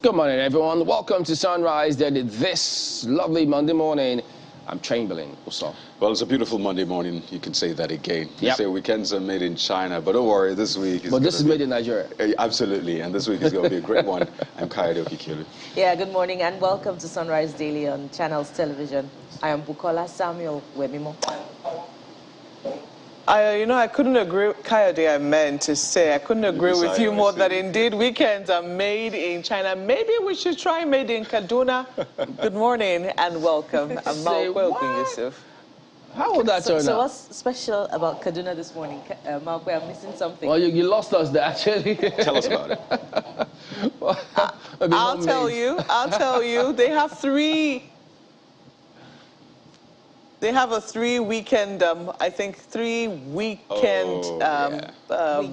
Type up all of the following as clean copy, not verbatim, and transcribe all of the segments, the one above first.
Good morning, everyone. Welcome to Sunrise Daily this lovely Monday morning. I'm Chamberlain Osun. Well, it's a beautiful Monday morning. You can say that again. You Yep. say weekends are made in China, but don't worry, this week is But this is made in Nigeria. Absolutely, and this week is going to be a great one. I'm Kayode Okikiolu. Yeah, good morning and welcome to Sunrise Daily on Channels Television. I am Bukola Samuel Webimo. I couldn't agree, Kayode, I meant to say, I couldn't agree with you more that indeed weekends are made in China. Maybe we should try made in Kaduna. Good morning and welcome. I'm Malcolm Yusuf. How would that turn So out? what's special about Kaduna this morning? Malcolm, I'm missing something. Well, you lost us there, actually. Tell us about it. Well, I'll tell you. They have a three-weekend,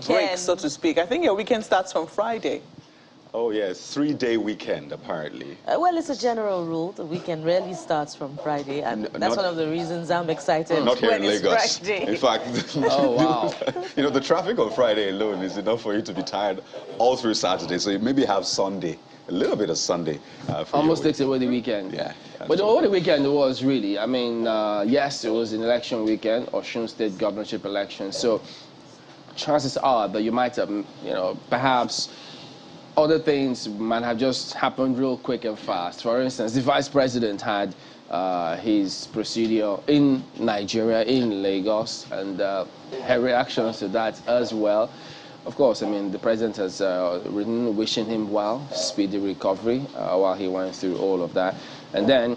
break, so to speak. I think your weekend starts from Friday. Oh, yes, 3-day weekend, apparently. Well, it's a general rule. The weekend rarely starts from Friday, and that's one of the reasons I'm excited Not here when in it's Lagos. Friday. In fact, Oh, wow. the traffic on Friday alone is enough for you to be tired all through Saturday. So you maybe have Sunday, a little bit of Sunday. For Almost your takes away the weekend. Yeah. But what the weekend was really, I mean, yes, it was an election weekend, Osun State governorship election. So chances are that you might have, perhaps other things might have just happened real quick and fast. For instance, the vice president had his procedure in Nigeria, in Lagos, and her reactions to that as well. Of course, I mean, the president has written wishing him well, speedy recovery while he went through all of that. And then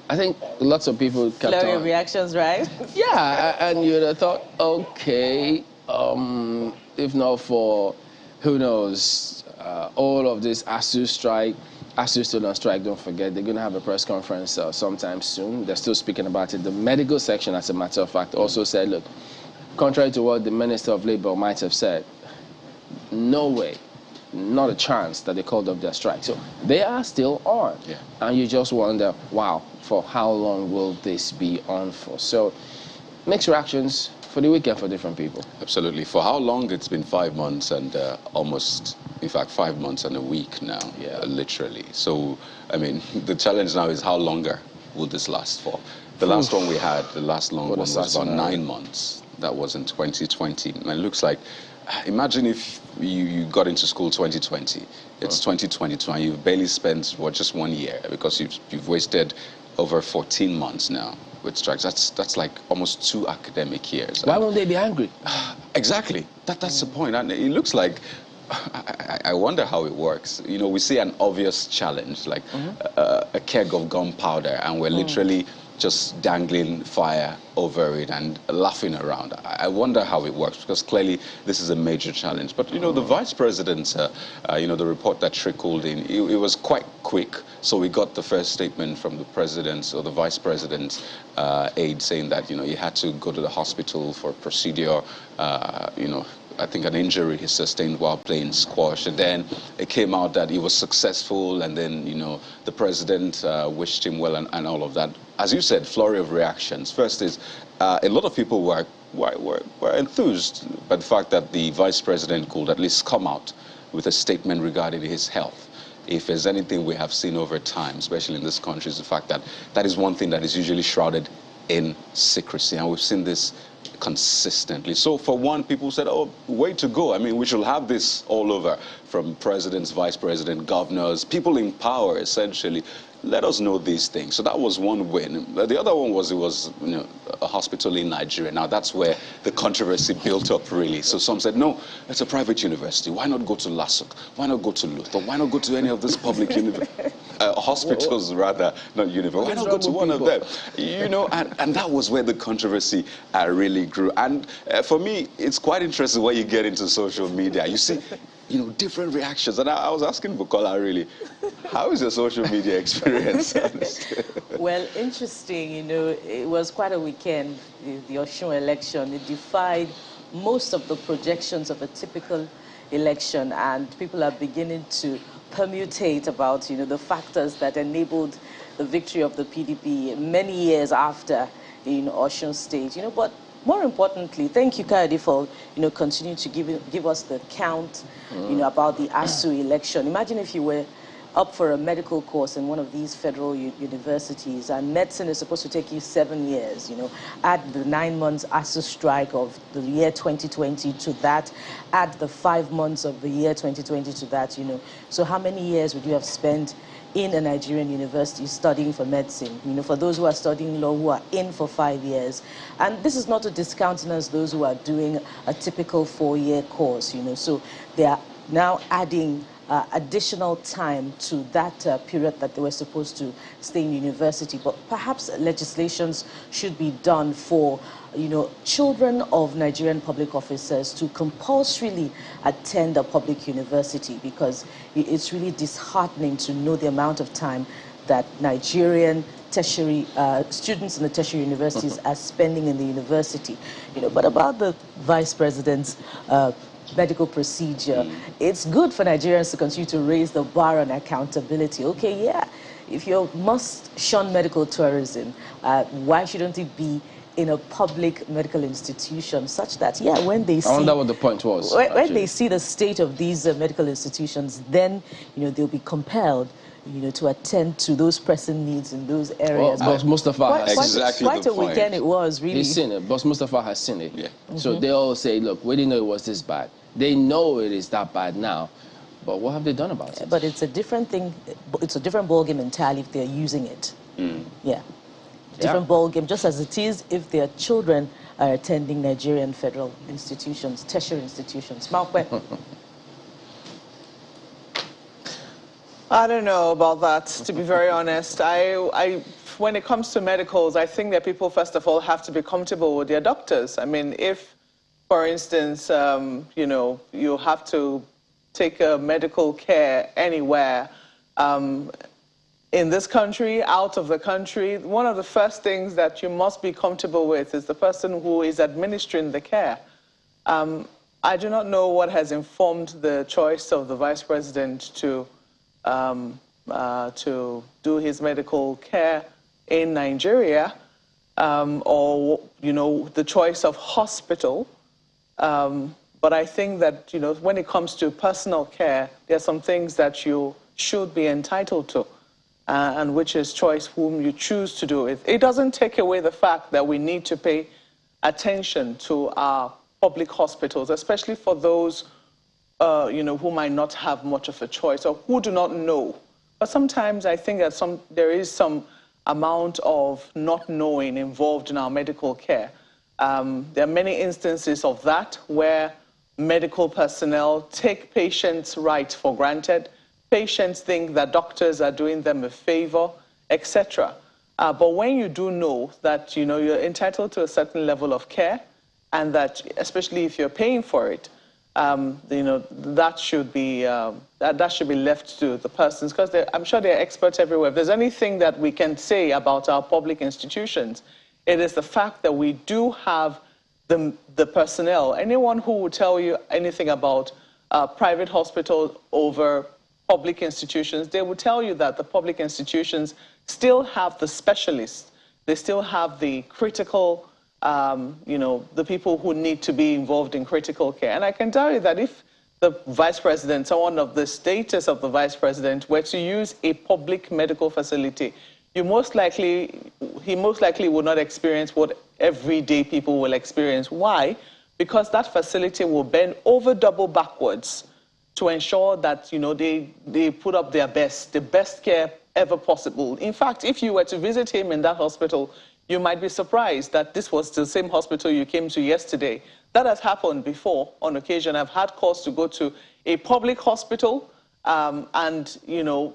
I think lots of people kept Flurry on. of reactions, right? Yeah, and you'd have thought, okay, if not for, who knows, all of this ASU strike, ASU still on strike, don't forget, they're going to have a press conference sometime soon. They're still speaking about it. The medical section, as a matter of fact, also said, look, contrary to what the Minister of Labour might have said, no way, not a chance that they called up their strike. So they are still on. Yeah. And you just wonder, wow, for how long will this be on for? So mixed reactions for the weekend for different people. Absolutely. For how long? It's been 5 months and almost, in fact, 5 months and a week now, literally. So, I mean, the challenge now is how longer will this last for? The last one we had, the last long one was about 9 months. That was in 2020. And it looks like, imagine if you got into school 2020. It's 2022 and you've barely spent, just 1 year because you've wasted over 14 months now with strikes. That's like almost 2 academic years. Why won't they be angry? Exactly. That's the point. And it looks like, I wonder how it works. We see an obvious challenge, like a keg of gunpowder, and we're literally just dangling fire over it and laughing around. I wonder how it works, because clearly this is a major challenge. But, the vice president, the report that trickled in, it was quite quick. So we got the first statement from the president or the vice president's aide saying that, he had to go to the hospital for a procedure, I think an injury he sustained while playing squash. And then it came out that he was successful, and then, the president wished him well and all of that. As you said, flurry of reactions. First is, a lot of people were enthused by the fact that the vice president could at least come out with a statement regarding his health. If there's anything we have seen over time, especially in this country, is the fact that that is one thing that is usually shrouded in secrecy. And we've seen this consistently. So for one, people said, oh, way to go. I mean, we should have this all over, from presidents, vice president, governors, people in power, essentially. Let us know these things. So that was one win. The other one was, it was a hospital in Nigeria. Now that's where the controversy built up, really. So some said, no, it's a private university. Why not go to LASUK? Why not go to Luther? Why not go to any of these public hospitals, rather, not universities? Why not go to one of them? And that was where the controversy really grew. And for me, it's quite interesting when you get into social media. You see, different reactions. And I was asking Bukola, really, how is your social media experience? Well, interesting, it was quite a weekend, the Osun election. It defied most of the projections of a typical election, and people are beginning to permutate about, the factors that enabled the victory of the PDP many years after in Osun State. But More importantly, thank you, Kayode, for continuing to give us the count, about the ASU election. Imagine if you were up for a medical course in one of these federal universities, and medicine is supposed to take you 7 years. Add the 9 months ASU strike of the year 2020 to that, add the 5 months of the year 2020 to that. So how many years would you have spent in a Nigerian university studying for medicine? For those who are studying law, who are in for 5 years. And this is not to discountenance those who are doing a typical 4-year course, So they are now adding additional time to that period that they were supposed to stay in university. But perhaps legislations should be done for children of Nigerian public officers to compulsorily attend a public university, because it's really disheartening to know the amount of time that Nigerian tertiary students in the tertiary universities are spending in the university. But about the vice president's medical procedure, it's good for Nigerians to continue to raise the bar on accountability. Okay, yeah, if you must shun medical tourism, why shouldn't it be in a public medical institution, such that, yeah, when they see... I wonder what the point was. When they see the state of these medical institutions, then, they'll be compelled, to attend to those pressing needs in those areas. Well, Boss Mustafa has exactly quite a weekend it was, really. He's seen it. Boss Mustafa has seen it. Yeah. So they all say, look, we didn't know it was this bad. They know it is that bad now, but what have they done about it? But it's a different thing. It's a different ballgame entirely if they're using it. Yeah. Different ballgame, just as it is if their children are attending Nigerian federal institutions, tertiary institutions. Malkwe. I don't know about that, to be very honest. When it comes to medicals, I think that people, first of all, have to be comfortable with their doctors. I mean, if, for instance, you have to take a medical care anywhere, in this country, out of the country, one of the first things that you must be comfortable with is the person who is administering the care. I do not know what has informed the choice of the vice president to do his medical care in Nigeria, or the choice of hospital. But I think that when it comes to personal care, there are some things that you should be entitled to. And which is choice whom you choose to do it. It doesn't take away the fact that we need to pay attention to our public hospitals, especially for those, who might not have much of a choice or who do not know. But sometimes I think that there is some amount of not knowing involved in our medical care. There are many instances of that where medical personnel take patients' rights for granted. Patients think that doctors are doing them a favor, etc. But when you do know that you're entitled to a certain level of care, and that, especially if you're paying for it, that should be left to the persons, because I'm sure there are experts everywhere. If there's anything that we can say about our public institutions, it is the fact that we do have the personnel. Anyone who will tell you anything about private hospitals over public institutions, they will tell you that the public institutions still have the specialists. They still have the critical, the people who need to be involved in critical care. And I can tell you that if the vice president, someone of the status of the vice president, were to use a public medical facility, he most likely would not experience what everyday people will experience. Why? Because that facility will bend over double backwards to ensure that they put up the best care ever possible. In fact, if you were to visit him in that hospital, you might be surprised that this was the same hospital you came to yesterday. That has happened before on occasion. I've had cause to go to a public hospital, and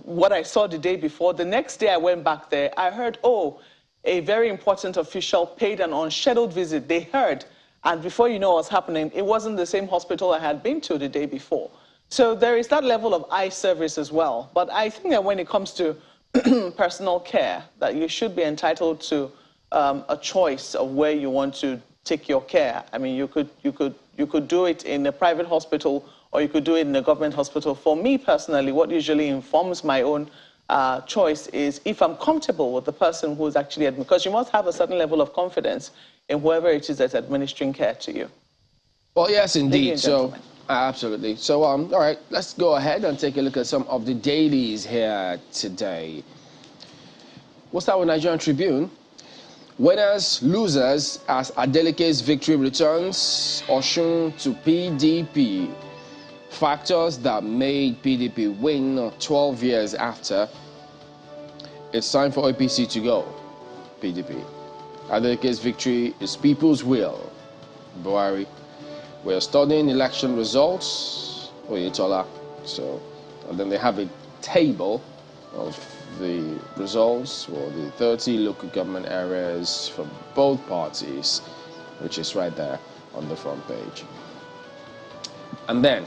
what I saw the day before, the next day I went back there, I heard, oh, a very important official paid an unscheduled visit. They heard, and before you know what's happening, it wasn't the same hospital I had been to the day before. So there is that level of eye service as well. But I think that when it comes to personal care, that you should be entitled to a choice of where you want to take your care. I mean, you could do it in a private hospital, or you could do it in a government hospital. For me personally, what usually informs my own choice is if I'm comfortable with the person who's actually, because you must have a certain level of confidence in whoever it is that's administering care to you. Well, yes, Ladies indeed. and So, gentlemen. absolutely. So, all right, let's go ahead and take a look at some of the dailies here today. We'll start with Nigerian Tribune. Winners, losers, as Adeleke's victory returns Osun to PDP. Factors that made PDP win 12 years after. It's time for APC to go. PDP. Adeleke's victory is people's will. Buhari. We're studying election results. Oyetola. So, and then they have a table of the results for the 30 local government areas for both parties, which is right there on the front page. And then,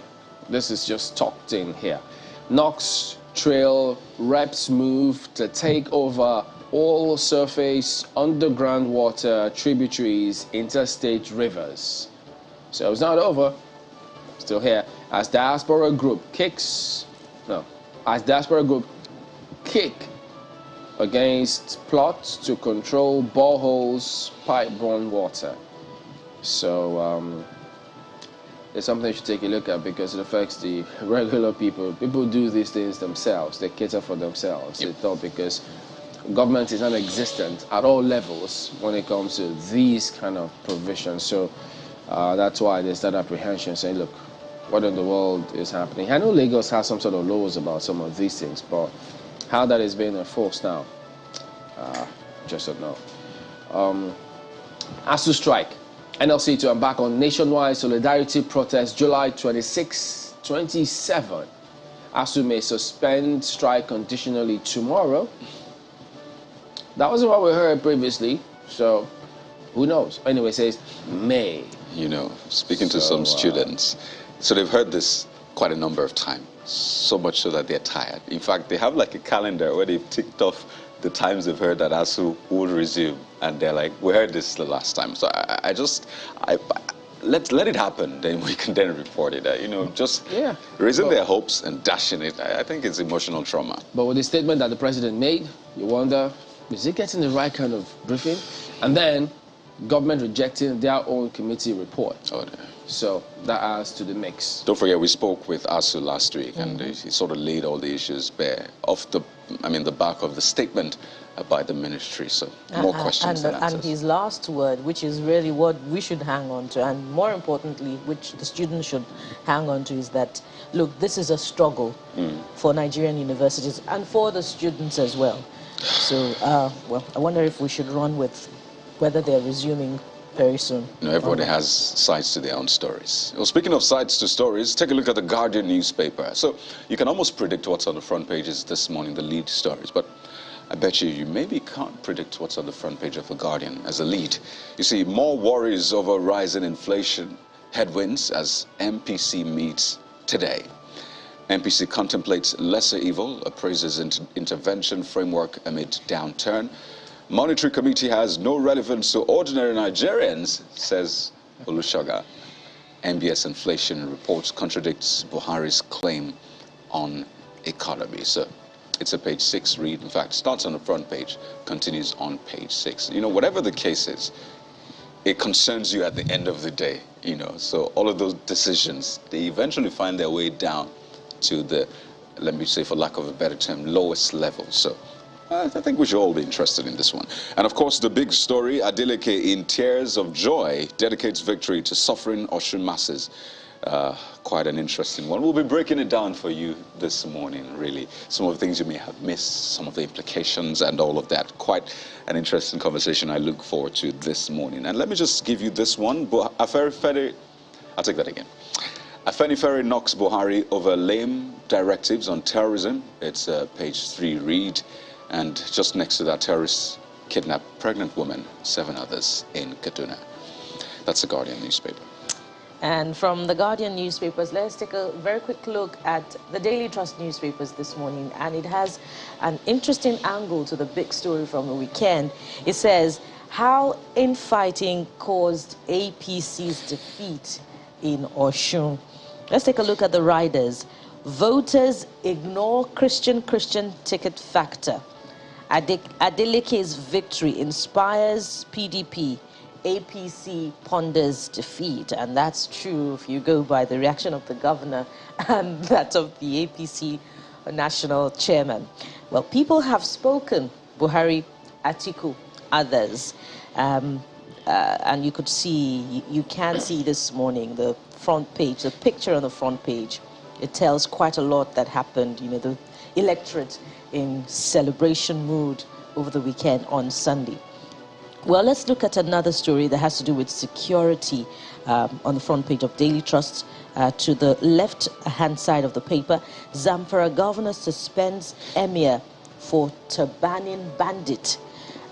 this is just tucked in here. Knox Trail reps move to take over all surface underground water tributaries, interstate rivers. So it's not over, still here. As Diaspora Group kick against plots to control boreholes, pipe-borne water. So it's something you should take a look at because it affects the regular people. People do these things themselves. They cater for themselves. They thought because government is non-existent at all levels when it comes to these kind of provisions. So that's why there's that apprehension saying, look, what in the world is happening? I know Lagos has some sort of laws about some of these things, but how that is being enforced now, just don't know. ASU strike. NLC to embark on nationwide solidarity protest July 26, 27. ASU may suspend strike conditionally tomorrow. That wasn't what we heard previously, so who knows? Anyway, it says may. You know, speaking to some students, so they've heard this quite a number of times, so much so that they're tired. In fact, they have like a calendar where they've ticked off the times they've heard that ASU would resume, and they're like, we heard this the last time. So let it happen, then we can then report it. You know, just raising their hopes and dashing it. I think it's emotional trauma. But with the statement that the president made, you wonder, is he getting the right kind of briefing? And then government rejecting their own committee report. Oh, yeah. So that adds to the mix. Don't forget, we spoke with ASU last week, and he sort of laid all the issues bare off the back of the statement by the ministry. So more questions than answers. And his last word, which is really what we should hang on to, and more importantly, which the students should hang on to, is that, look, this is a struggle for Nigerian universities and for the students as well. So, well, I wonder if we should run with whether they're resuming very soon. You know, everybody has sides to their own stories. Well, speaking of sides to stories, take a look at the Guardian newspaper. So you can almost predict what's on the front pages this morning, the lead stories, but I bet you maybe can't predict what's on the front page of the Guardian as a lead. You see, more worries over rising inflation headwinds as MPC meets today. MPC contemplates lesser evil, appraises intervention framework amid downturn. Monetary Committee has no relevance to ordinary Nigerians, says Olusoga. MBS inflation reports contradicts Buhari's claim on economy. So it's a page 6 read. In fact, starts on the front page, continues on page 6. You know, whatever the case is, it concerns you at the end of the day, you know. So all of those decisions, they eventually find their way down to the, let me say for lack of a better term, lowest level. So I think we should all be interested in this one. And of course, the big story, Adeleke in tears of joy dedicates victory to suffering Osun masses. Quite an interesting one. We'll be breaking it down for you this morning, really. Some of the things you may have missed, some of the implications and all of that. Quite an interesting conversation I look forward to this morning. And let me just give you this one. I'll take that again. Afenifere knocks Buhari over lame directives on terrorism. It's a page 3 read. And just next to that, terrorists kidnap pregnant woman, 7 others in Kaduna. That's the Guardian newspaper. And from the Guardian newspapers, let's take a very quick look at the Daily Trust newspapers this morning. And it has an interesting angle to the big story from the weekend. It says, how infighting caused APC's defeat in Osun. Let's take a look at the riders. Voters ignore Christian ticket factor. Adeleke's victory inspires PDP. APC ponders defeat. And that's true if you go by the reaction of the governor and that of the APC national chairman. Well, people have spoken. Buhari, Atiku, others. And you could see, you can see this morning, the front page, the picture on the front page. It tells quite a lot that happened, you know, the electorate in celebration mood over the weekend on Sunday. Well, let's look at another story that has to do with security on the front page of Daily Trust. To the left-hand side of the paper, Zamfara governor suspends emir for turbaning bandit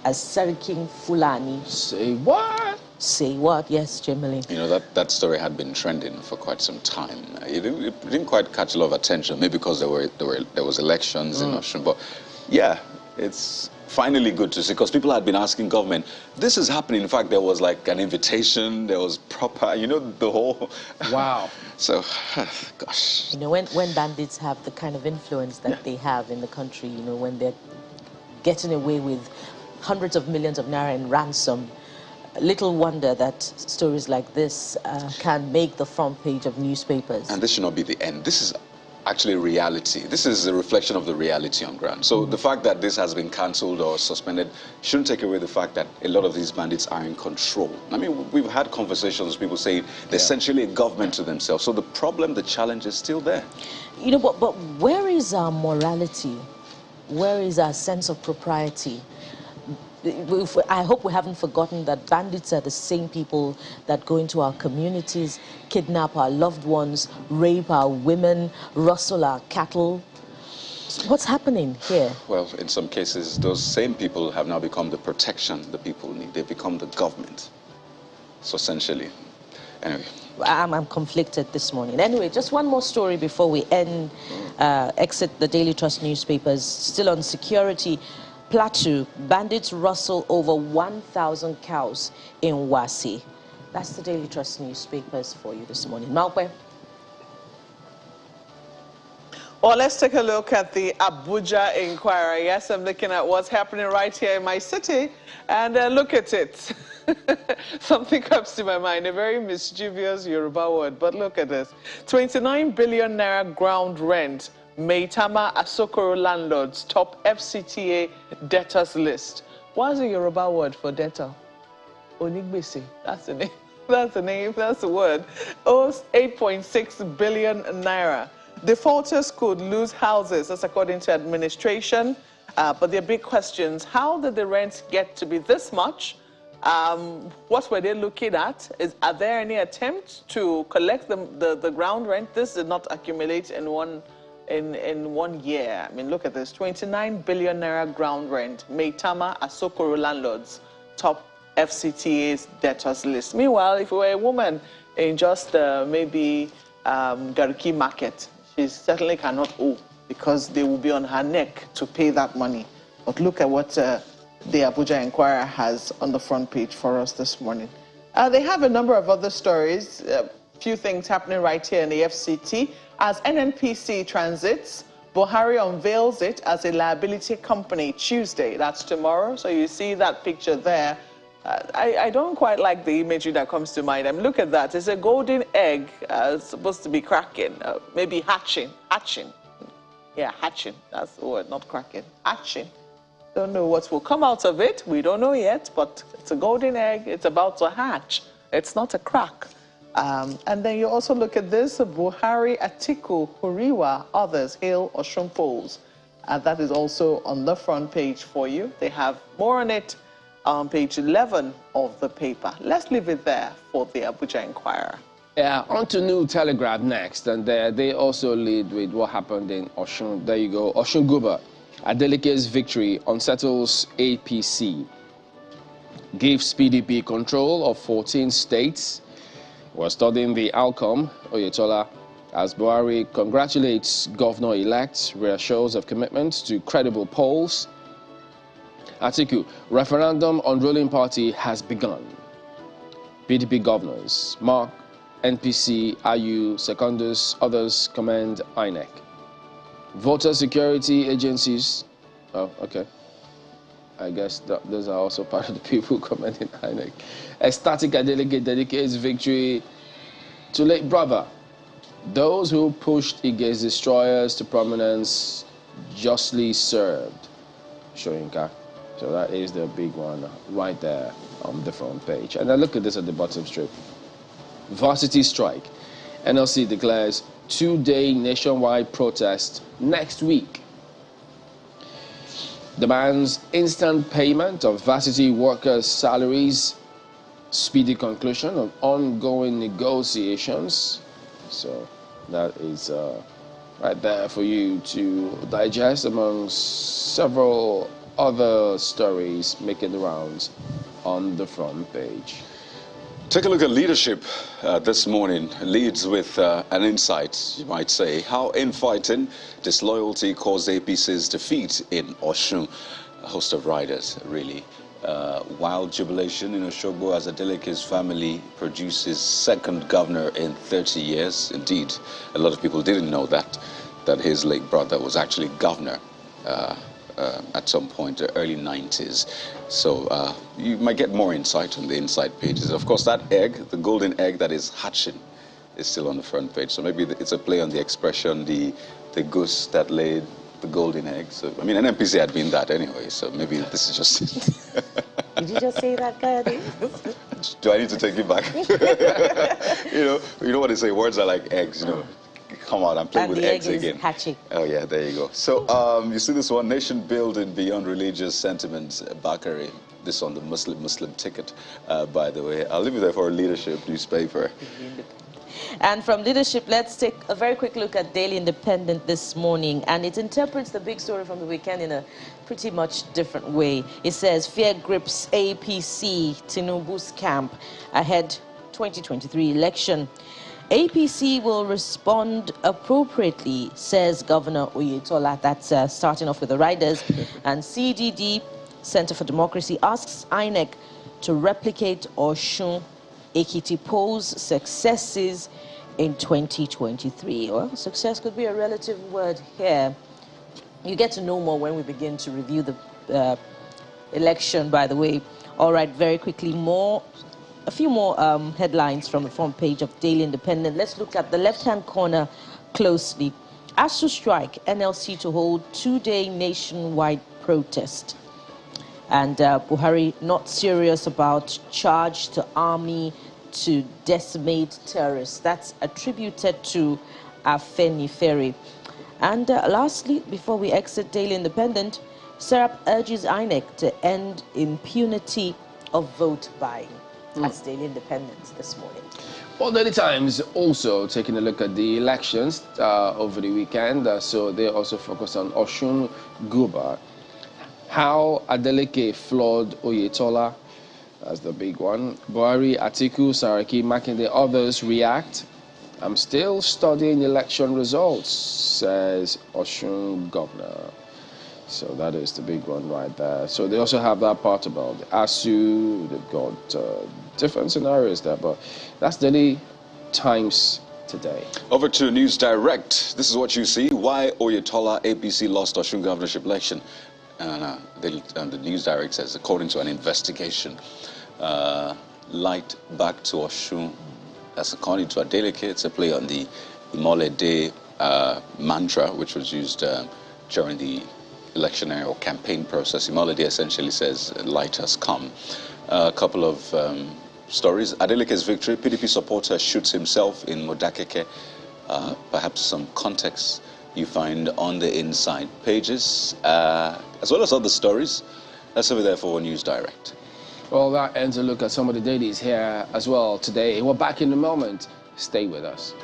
as Seriking Fulani. Say what? Say what? Yes, Jemily. You know, that story had been trending for quite some time. It didn't quite catch a lot of attention, maybe because there was elections in Osun. But yeah, it's finally good to see, because people had been asking government, this is happening. In fact, there was like an invitation, there was proper, you know, the whole... Wow. So, gosh. You know, when bandits have the kind of influence that they have in the country, you know, when they're getting away with hundreds of millions of naira in ransom, little wonder that stories like this can make the front page of newspapers. And this should not be the end. This is actually reality. This is a reflection of the reality on ground. So the fact that this has been cancelled or suspended shouldn't take away the fact that a lot of these bandits are in control. I mean, we've had conversations, people saying they're essentially a government to themselves. So the problem, the challenge is still there. You know, but where is our morality? Where is our sense of propriety? I hope we haven't forgotten that bandits are the same people that go into our communities, kidnap our loved ones, rape our women, rustle our cattle. What's happening here? Well, in some cases, those same people have now become the protection the people need. They've become the government. So essentially, anyway. I'm conflicted this morning. Anyway, just one more story before we exit the Daily Trust newspapers. Still on security. Plateau, bandits rustle over 1,000 cows in Wasi. That's the Daily Trust newspapers for you this morning. Malpe. Well, let's take a look at the Abuja Inquirer. Yes, I'm looking at what's happening right here in my city, and look at it. Something comes to my mind, a very mischievous Yoruba word, but look at this. 29 billion naira ground rent. Maitama Asokoro landlords top FCTA debtors list. What's the Yoruba word for debtor? Onigbese. That's the name. That's the name. That's the word. Owes 8.6 billion naira. Defaulters could lose houses, that's according to administration. But there are big questions. How did the rent get to be this much? What were they looking at? Are there any attempts to collect the ground rent? This did not accumulate in one year. I mean, look at this. 29 billion naira ground rent. Maitama Asokoro landlords top FCTA's debtors list. Meanwhile, if you were a woman in just maybe Gariki market, she certainly cannot owe, because they will be on her neck to pay that money. But look at what the Abuja Inquirer has on the front page for us this morning. They have a number of other stories. Few things happening right here in the FCT. As NNPC transits, Buhari unveils it as a liability company Tuesday. That's tomorrow. So you see that picture there. I don't quite like the imagery that comes to mind. I mean, look at that. It's a golden egg supposed to be cracking, maybe hatching. Yeah, hatching. That's the word, not cracking. Hatching. Don't know what will come out of it. We don't know yet, but it's a golden egg. It's about to hatch. It's not a crack. And then you also look at this, Buhari, Atiku, Huriwa, others hail Osun polls. That is also on the front page for you. They have more on it on page 11 of the paper. Let's leave it there for the Abuja Inquirer. Yeah, on to New Telegraph next. And they also lead with what happened in Osun. There you go. Osun Guba, Adeleke's victory unsettles APC. Gives PDP control of 14 states. We're studying the outcome, Oyetola, as Buhari congratulates governor-elect, reassures of commitment to credible polls. Atiku, referendum on ruling party has begun. PDP governors, Mark, NPC, IU, Secondus, others commend INEC. Voter security agencies. Oh, okay. I guess those are also part of the people commenting INEC. Ecstatic Adeleke dedicates victory to late brother. Those who pushed Ige's destroyers to prominence justly served. Shoyinka. So that is the big one right there on the front page. And then look at this at the bottom strip. Varsity strike. NLC declares 2-day nationwide protest next week. Demands instant payment of varsity workers' salaries, speedy conclusion of ongoing negotiations. So that is right there for you to digest among several other stories making the rounds on the front page. Take a look at leadership this morning. Leads with an insight, you might say. How infighting disloyalty caused APC's defeat in Osun. A host of riders, really. Wild jubilation in Osogbo as Adeleke's family produces second governor in 30 years. Indeed, a lot of people didn't know that his late brother was actually governor at some point, the early 90s. So you might get more insight on the inside pages. Of course, that egg, the golden egg that is hatching, is still on the front page. So maybe it's a play on the expression, the goose that laid the golden egg. So, I mean, NNPC had been that anyway, so maybe this is just it. Did you just say that, Kayode? Do I need to take you back? you know what they say, words are like eggs, Come on, I'm playing And with the eggs egg is again. hatching. Oh yeah, there you go. So you see this one, nation building beyond religious sentiments, Bakari. This on the Muslim ticket, by the way. I'll leave you there for a leadership newspaper. And from leadership, let's take a very quick look at Daily Independent this morning. And it interprets the big story from the weekend in a pretty much different way. It says, fear grips APC, Tinubu's camp ahead 2023 election. APC will respond appropriately, says Governor Oyetola. That's starting off with the riders. And CDD, Center for Democracy, asks INEC to replicate Osun Ekiti polls successes in 2023. Well, success could be a relative word here. You get to know more when we begin to review the election, by the way. All right, very quickly, a few more headlines from the front page of Daily Independent. Let's look at the left-hand corner closely. ASU strike, NLC to hold 2-day nationwide protest. And Buhari not serious about charge to army to decimate terrorists. That's attributed to Afenifere. And lastly, before we exit Daily Independent, Serap urges INEC to end impunity of vote buying. That's Daily Independent this morning. Well, Daily Times also taking a look at the elections over the weekend. So they also focus on Osun Guba. How Adeleke flawed Oyetola, that's the big one. Buhari, Atiku, Saraki, Makinde, others react. I'm still studying election results, says Osun governor. So that is the big one right there. So they also have that part about the ASU. They've got different scenarios there, but that's Daily Times today. Over to News Direct. This is what you see. Why Oyetola APC lost Osun governorship election. And the News Direct says, according to an investigation, light back to Osun. That's according to Adeleke. It's a play on the Imole Day mantra, which was used during the electionary or campaign process. Imole Day essentially says, light has come. A couple of stories. Adeleke's victory. PDP supporter shoots himself in Modakeke. Perhaps some context you find on the inside pages, as well as other stories. That's over there for News Direct. Well, that ends a look at some of the dailies here as well today. We're back in a moment. Stay with us.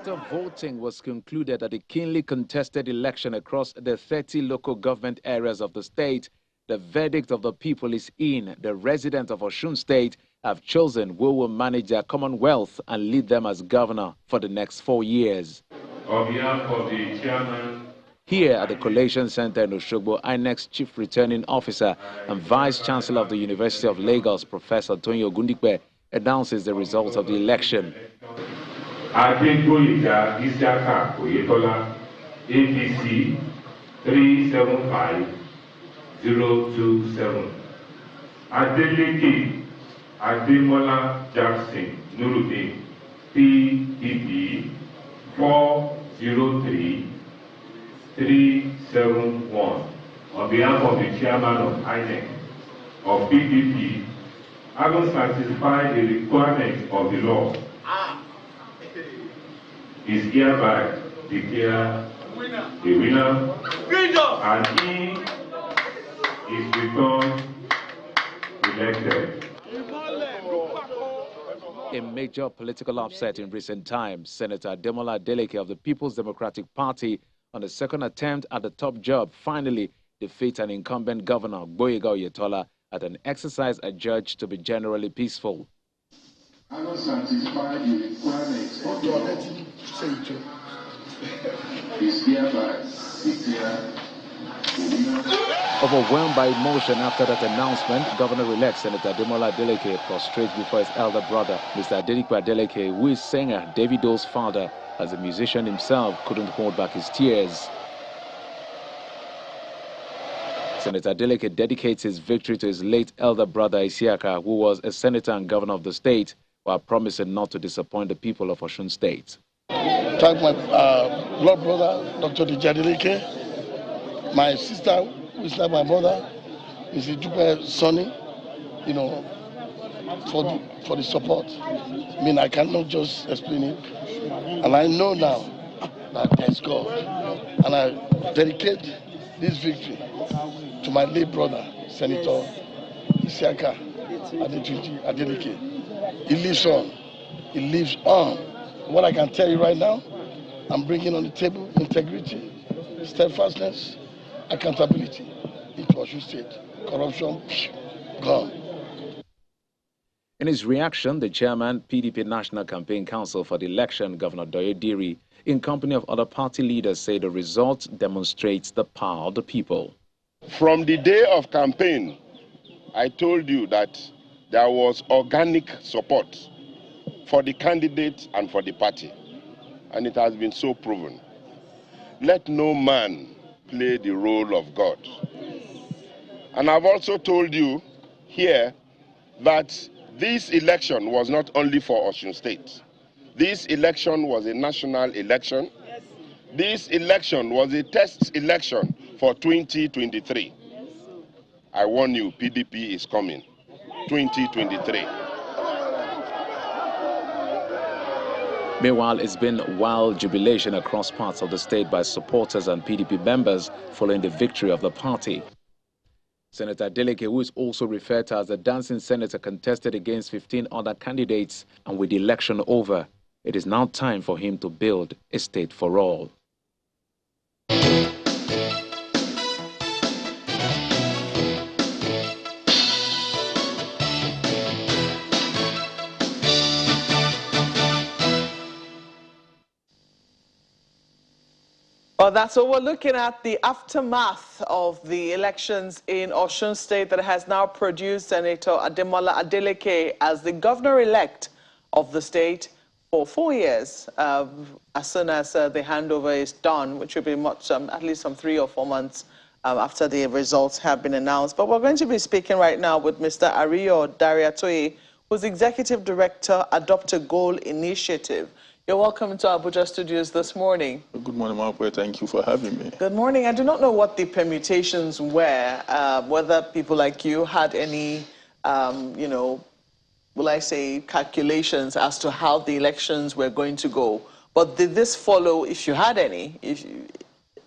After voting was concluded at the keenly contested election across the 30 local government areas of the state, the verdict of the people is in. The residents of Osun State have chosen who will manage their commonwealth and lead them as governor for the next 4 years. On behalf of the chairman, Here at the Collation Center in Oshogbo, INEC's Chief Returning Officer and Vice Chancellor of the University of Lagos, Professor Tony Ogundikpe, announces the results of the election. Adegoye Isiaka Oyetola, APC 375027. Adeleke Ademola Jackson Nuruddin, PDP 403371. On behalf of the chairman of INEC of PDP, having satisfied the requirements of the law, is hereby declared a winner, and he is returned elected. A major political upset in recent times, Senator Ademola Adeleke of the People's Democratic Party, on the second attempt at the top job, finally defeats an incumbent governor, Gboyega Oyetola, at an exercise adjudged to be generally peaceful. I will satisfy the requirements of the law. Is hereby declared the winner. Overwhelmed by emotion after that announcement, Governor-elect Senator Ademola Adeleke prostrates before his elder brother, Mr. Adeleke Adeleke, who is singer Davido's father, as the musician himself couldn't hold back his tears. Senator Adeleke dedicates his victory to his late elder brother Isiaka, who was a senator and governor of the state, while promising not to disappoint the people of Osun State. Thank my blood brother, Dr. Adeleke, my sister, who is like my mother, Mrs. Dupe Sonny, for the support. I mean, I cannot just explain it. And I know now that there's God. And I dedicate this victory to my late brother, Senator Isiaka Adeleke. He lives on. He lives on. What I can tell you right now, I'm bringing on the table integrity, steadfastness, accountability into Osun State. Corruption, gone. In his reaction, the chairman, PDP National Campaign Council for the election, Governor Doye Diri, in company of other party leaders, say the result demonstrates the power of the people. From the day of campaign, I told you that there was organic support for the candidate and for the party, and it has been so proven. Let no man play the role of God. And I've also told you here that this election was not only for Osun State. This election was a national election. This election was a test election for 2023. I warn you, PDP is coming. 2023. Meanwhile, it's been wild jubilation across parts of the state by supporters and PDP members following the victory of the party. Senator Adeleke, who is also referred to as the dancing senator, contested against 15 other candidates, and with the election over, it is now time for him to build a state for all. Well, that's what we're looking at, the aftermath of the elections in Osun State that has now produced Senator Ademola Adeleke as the governor-elect of the state for 4 years, as soon as the handover is done, which will be at least some 3 or 4 months after the results have been announced. But we're going to be speaking right now with Mr. Ariyo Dariatoye, who's Executive Director, Adopt a Goal Initiative. You're welcome to Abuja studios this morning. Good morning, Margaret. Thank you for having me. Good morning. I do not know what the permutations were, whether people like you had any, will I say, calculations as to how the elections were going to go. But did this follow, if you had any,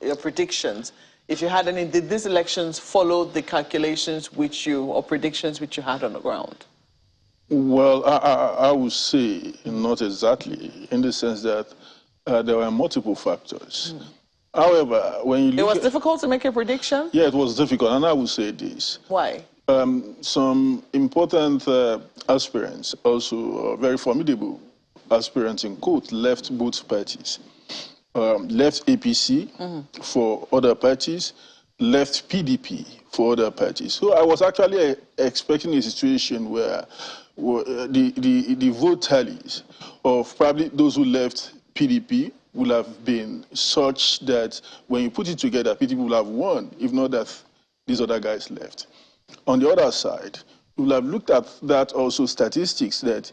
your predictions, if you had any, did these elections follow the calculations or predictions which you had on the ground? Well, I would say not exactly, in the sense that there were multiple factors. However, when you look It was difficult to make a prediction? Yeah, it was difficult, and I would say this. Why? Some important aspirants, also very formidable aspirants in quote, left both parties. Left APC for other parties, left PDP for other parties. So I was actually expecting a situation where the vote tallies of probably those who left PDP will have been such that when you put it together, PDP will have won, if not that these other guys left. On the other side, we will have looked at that also statistics that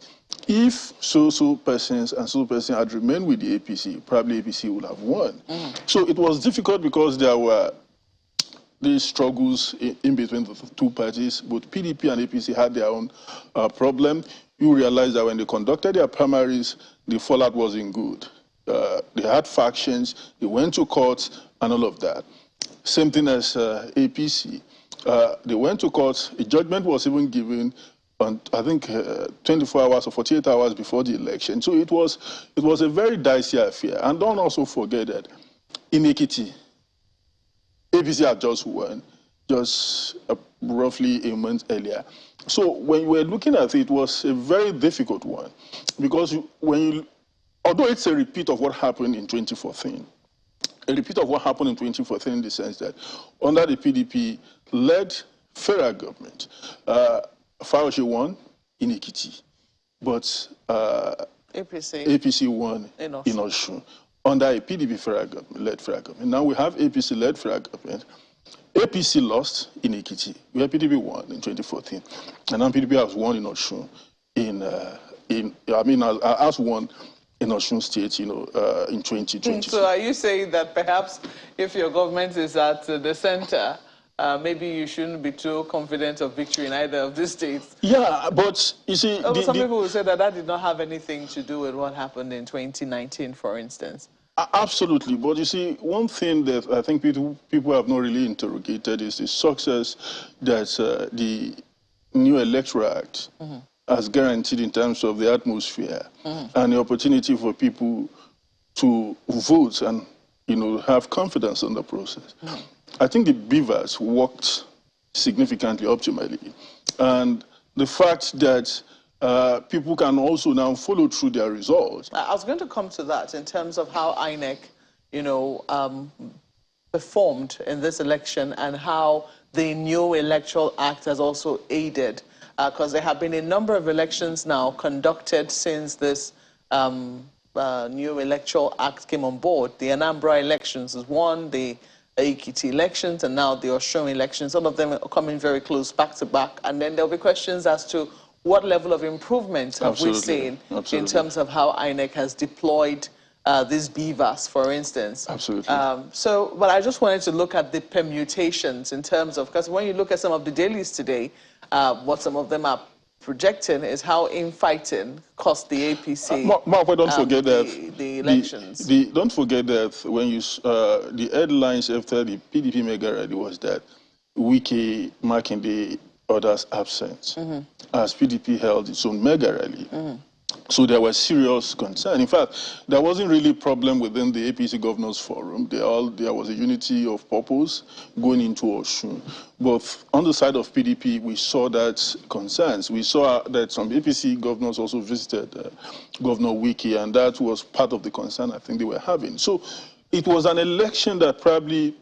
if so persons and so person had remained with the APC, probably APC would have won. So it was difficult because there were these struggles in between the two parties. Both PDP and APC had their own problem. You realize that when they conducted their primaries, the fallout wasn't good. They had factions, they went to court, and all of that. Same thing as APC. They went to court. A judgment was even given on, I think, 24 hours or 48 hours before the election. So it was a very dicey affair. And don't also forget that in Ekiti, APC had just won, just roughly a month earlier. So when you were looking at it, it was a very difficult one, because although it's a repeat of what happened in 2014, a repeat of what happened in 2014 in the sense that under the PDP-led federal government, Fauci won in Ekiti, but APC won in Osun under a PDP led federal government. Now we have APC-led federal government. APC lost in Ekiti, where PDP won in 2014, and now PDP has won in Osun has won in Osun State, in 2020. So are you saying that perhaps if your government is at the center, maybe you shouldn't be too confident of victory in either of these states? Yeah, but you see... some people will say that did not have anything to do with what happened in 2019, for instance. Absolutely, but you see, one thing that I think people have not really interrogated is the success that the new Electoral Act has guaranteed in terms of the atmosphere and the opportunity for people to vote and, have confidence in the process. I think the beavers worked significantly optimally. And the fact that people can also now follow through their results. I was going to come to that in terms of how INEC, performed in this election and how the new Electoral Act has also aided. Because there have been a number of elections now conducted since this new Electoral Act came on board. The Anambra elections is one, the Ekiti elections, and now the Osun elections. All of them are coming very close back to back. And then there'll be questions as to what level of improvement have we seen in terms of how INEC has deployed these beavers, for instance. Absolutely. But I just wanted to look at the permutations in terms of, because when you look at some of the dailies today, what some of them are projecting is how infighting cost the APC Mark, don't forget that the elections. Don't forget that when you the headlines after the PDP mega rally was that Wike, Makinde, others absent, as PDP held its own mega rally. So there was serious concern. In fact, there wasn't really a problem within the APC Governors Forum. There was a unity of purpose going into Osun. But on the side of PDP, we saw that concerns. We saw that some APC governors also visited Governor Wike, and that was part of the concern I think they were having. So it was an election that probably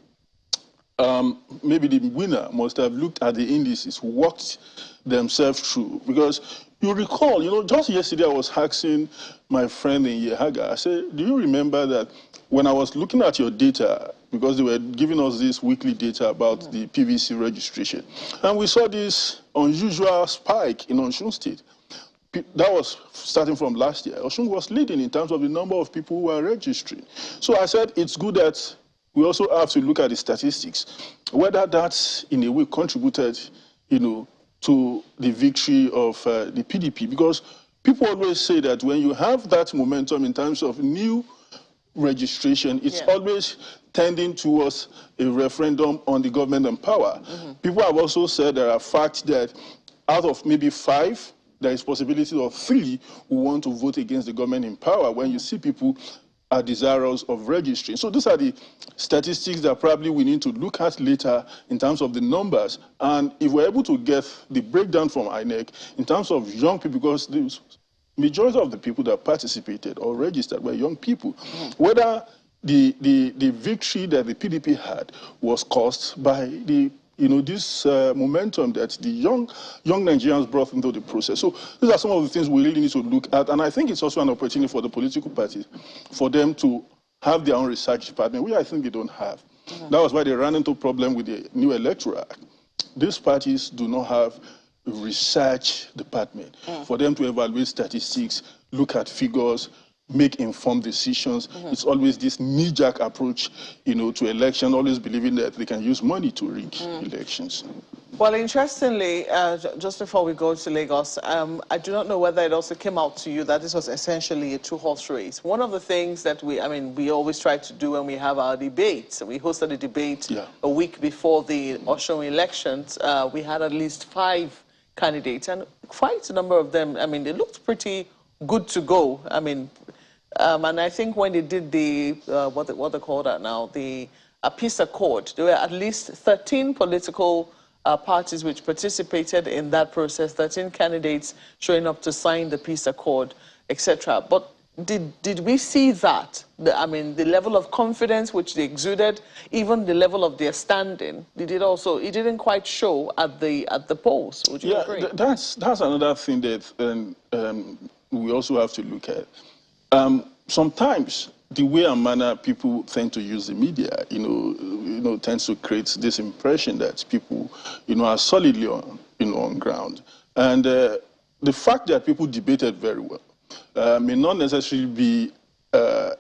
maybe the winner must have looked at the indices, walked themselves through. Because you recall, just yesterday I was asking my friend in Yehaga, I said, do you remember that when I was looking at your data, because they were giving us this weekly data about the PVC registration, and we saw this unusual spike in Osun State. That was starting from last year. Osun was leading in terms of the number of people who are registering. So I said it's good that we also have to look at the statistics, whether that's in a way contributed, to the victory of the PDP. Because people always say that when you have that momentum in terms of new registration, it's always tending towards a referendum on the government and power. People have also said there are facts that out of maybe 5, there is possibility of 3 who want to vote against the government in power when you see people are desirous of registering. So these are the statistics that probably we need to look at later in terms of the numbers. And if we're able to get the breakdown from INEC in terms of young people, because the majority of the people that participated or registered were young people, whether the victory that the PDP had was caused by the this momentum that the young Nigerians brought into the process. So these are some of the things we really need to look at. And I think it's also an opportunity for the political parties for them to have their own research department, which I think they don't have. That was why they ran into a problem with the new Electoral Act. These parties do not have a research department for them to evaluate statistics, look at figures, make informed decisions. It's always this knee-jerk approach, to election, always believing that they can use money to rig elections. Well, interestingly, just before we go to Lagos, I do not know whether it also came out to you that this was essentially a two-horse race. One of the things that we always try to do when we have our debates, we hosted a debate a week before the Osun elections. We had at least 5 candidates, and quite a number of them, they looked pretty good to go. And I think when they did the, what they call that now, the peace accord, there were at least 13 political parties which participated in that process, 13 candidates showing up to sign the peace accord, etc. But did we see that? The level of confidence which they exuded, even the level of their standing, it didn't quite show at the polls. Would you agree? That's another thing that we also have to look at. Sometimes the way and manner people tend to use the media, tends to create this impression that people, are solidly on ground. And the fact that people debated very well may not necessarily be a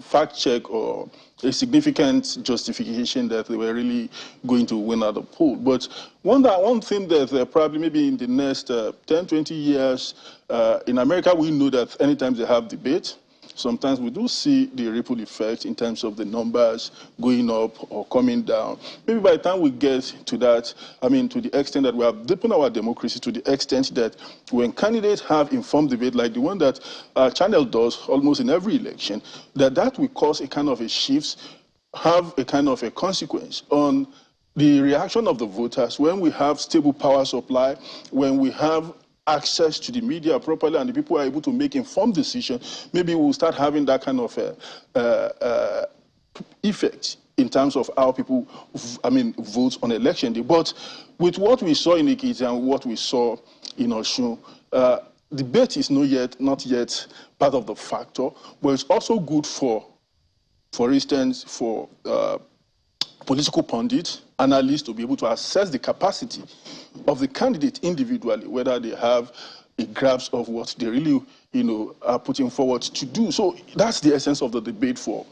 fact check or a significant justification that they were really going to win at the poll. But one thing that probably maybe in the next 10, 20 years, in America, we know that anytime they have debate, sometimes we do see the ripple effect in terms of the numbers going up or coming down. Maybe by the time we get to that, to the extent that we have deepened our democracy, to the extent that when candidates have informed debate, like the one that Channel does almost in every election, that will cause a kind of a shift, have a kind of a consequence on the reaction of the voters when we have stable power supply, when we have access to the media properly and the people are able to make informed decisions. Maybe we'll start having that kind of effect in terms of how people, vote on election day. But with what we saw in Ekiti and what we saw in Osun, debate is not yet part of the factor, but it's also good for instance, for political pundits, analysts to be able to assess the capacity of the candidate individually, whether they have a grasp of what they really, are putting forward to do. So that's the essence of the debate for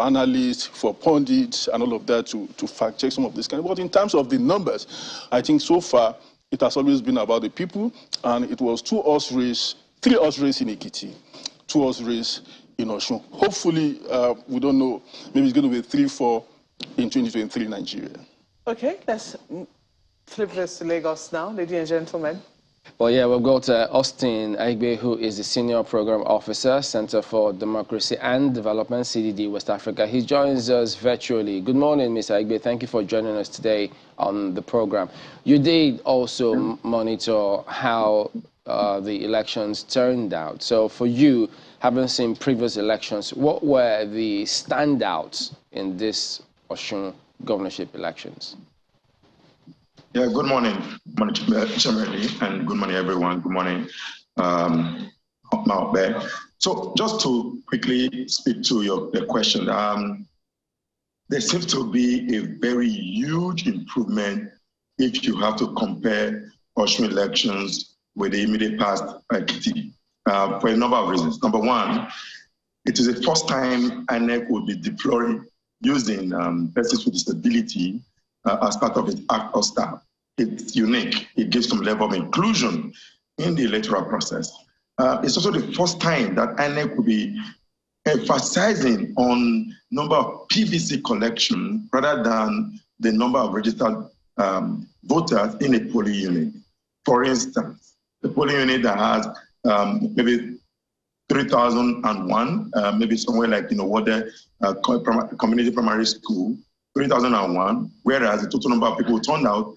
analysts, for pundits, and all of that to fact check some of this kind. But in terms of the numbers, I think so far it has always been about the people, and it was 2-horse race, 3-horse race in Ekiti, 2-horse race in Osun. Hopefully, we don't know, maybe it's going to be 3-4 in 2023 Nigeria. Okay, let's flip this to Lagos now, ladies and gentlemen. Well, yeah, we've got Austin Aigbe, who is the Senior Program Officer, Center for Democracy and Development, CDD, West Africa. He joins us virtually. Good morning, Ms. Aigbe. Thank you for joining us today on the program. You did also monitor how the elections turned out. So for you, having seen previous elections, what were the standouts in this Osun governorship elections? Yeah, good morning, Chairman, and good morning, everyone. Good morning, out there. So just to quickly speak to the question, there seems to be a very huge improvement if you have to compare Osun elections with the immediate past for a number of reasons. Number one, it is the first time INEC will be deploying using Festus with disability as part of its actor staff. It's unique. It gives some level of inclusion in the electoral process. It's also the first time that INEC will be emphasizing on number of PVC collection rather than the number of registered voters in a polling unit. For instance, the polling unit that has maybe 3,001, maybe somewhere like, Wode Community Primary School, 3,001, whereas the total number of people who turned out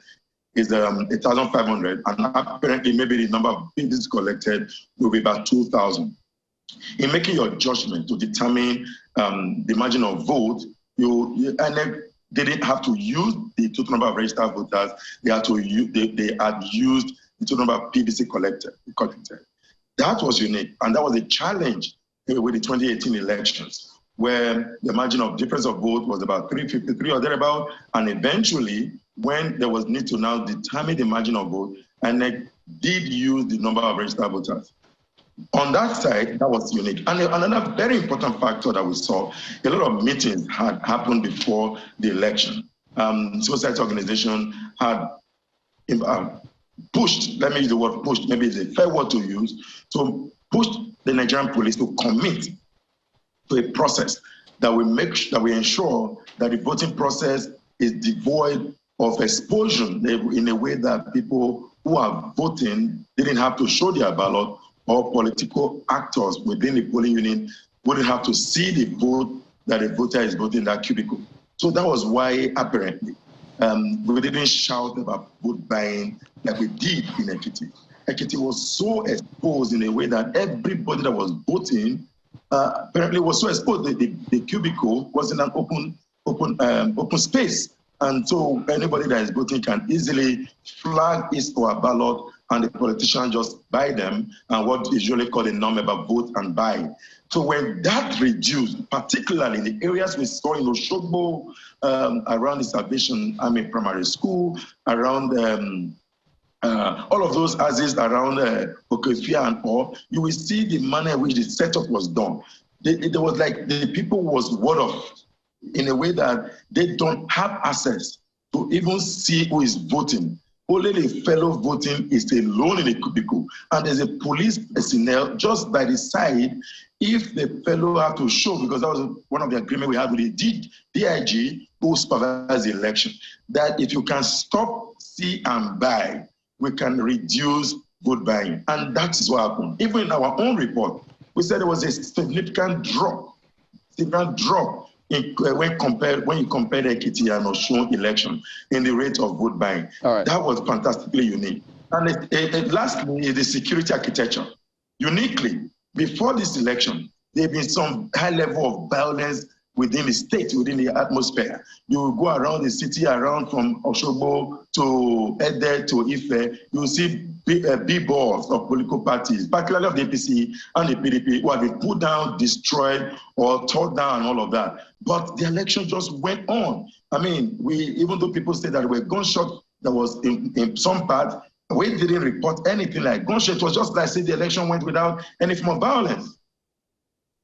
is 1,500, and apparently maybe the number of PVCs collected will be about 2,000. In making your judgment to determine the margin of vote, INEC didn't have to use the total number of registered voters. They had used the total number of PVC collected. That was unique, and that was a challenge with the 2018 elections, where the margin of difference of vote was about 353 or thereabout, and eventually, when there was need to now determine the margin of vote, INEC did use the number of registered voters. On that side, that was unique. And another very important factor that we saw, a lot of meetings had happened before the election. Civil society organization had pushed, let me use the word pushed, maybe it's a fair word to use, to push the Nigerian police to commit to a process that we ensure that the voting process is devoid of exposure in a way that people who are voting didn't have to show their ballot, or political actors within the polling unit wouldn't have to see the vote that the voter is voting in that cubicle. So that was why, apparently, we didn't shout about vote buying like we did in Ekiti. Ekiti was so exposed in a way that everybody that was voting apparently was so exposed. The cubicle was in an open space. And so anybody that is voting can easily flag his or her ballot, and the politician just buy them, and what is usually called a non-member vote and buy. So when that reduced, particularly in the areas we saw in Oshogbo, around the Salvation Army Primary School, around all of those houses around Okoye and all, you will see the manner in which the setup was done. There was like the people was word of, in a way that they don't have access to even see who is voting. Only the fellow voting is alone in the cubicle. And there's a police personnel just by the side if the fellow have to show, because that was one of the agreements we had with the DIG who supervised the election, that if you can stop, see, and buy, we can reduce vote buying. And that is what happened. Even in our own report, we said there was a significant drop when you compare the Ekiti and Osun election in the rate of vote buying. Right. That was fantastically unique. And lastly is the security architecture. Uniquely, before this election, there have been some high level of violence within the state, within the atmosphere. You go around the city, around from Oshogbo to Ede to Ife, you see big balls of political parties, particularly of the APC and the PDP, who have been put down, destroyed, or torn down, and all of that. But the election just went on. I mean, even though people say that there were gunshots that was in some part, we didn't report anything like gunshot. It was just like, say, the election went without any form of violence.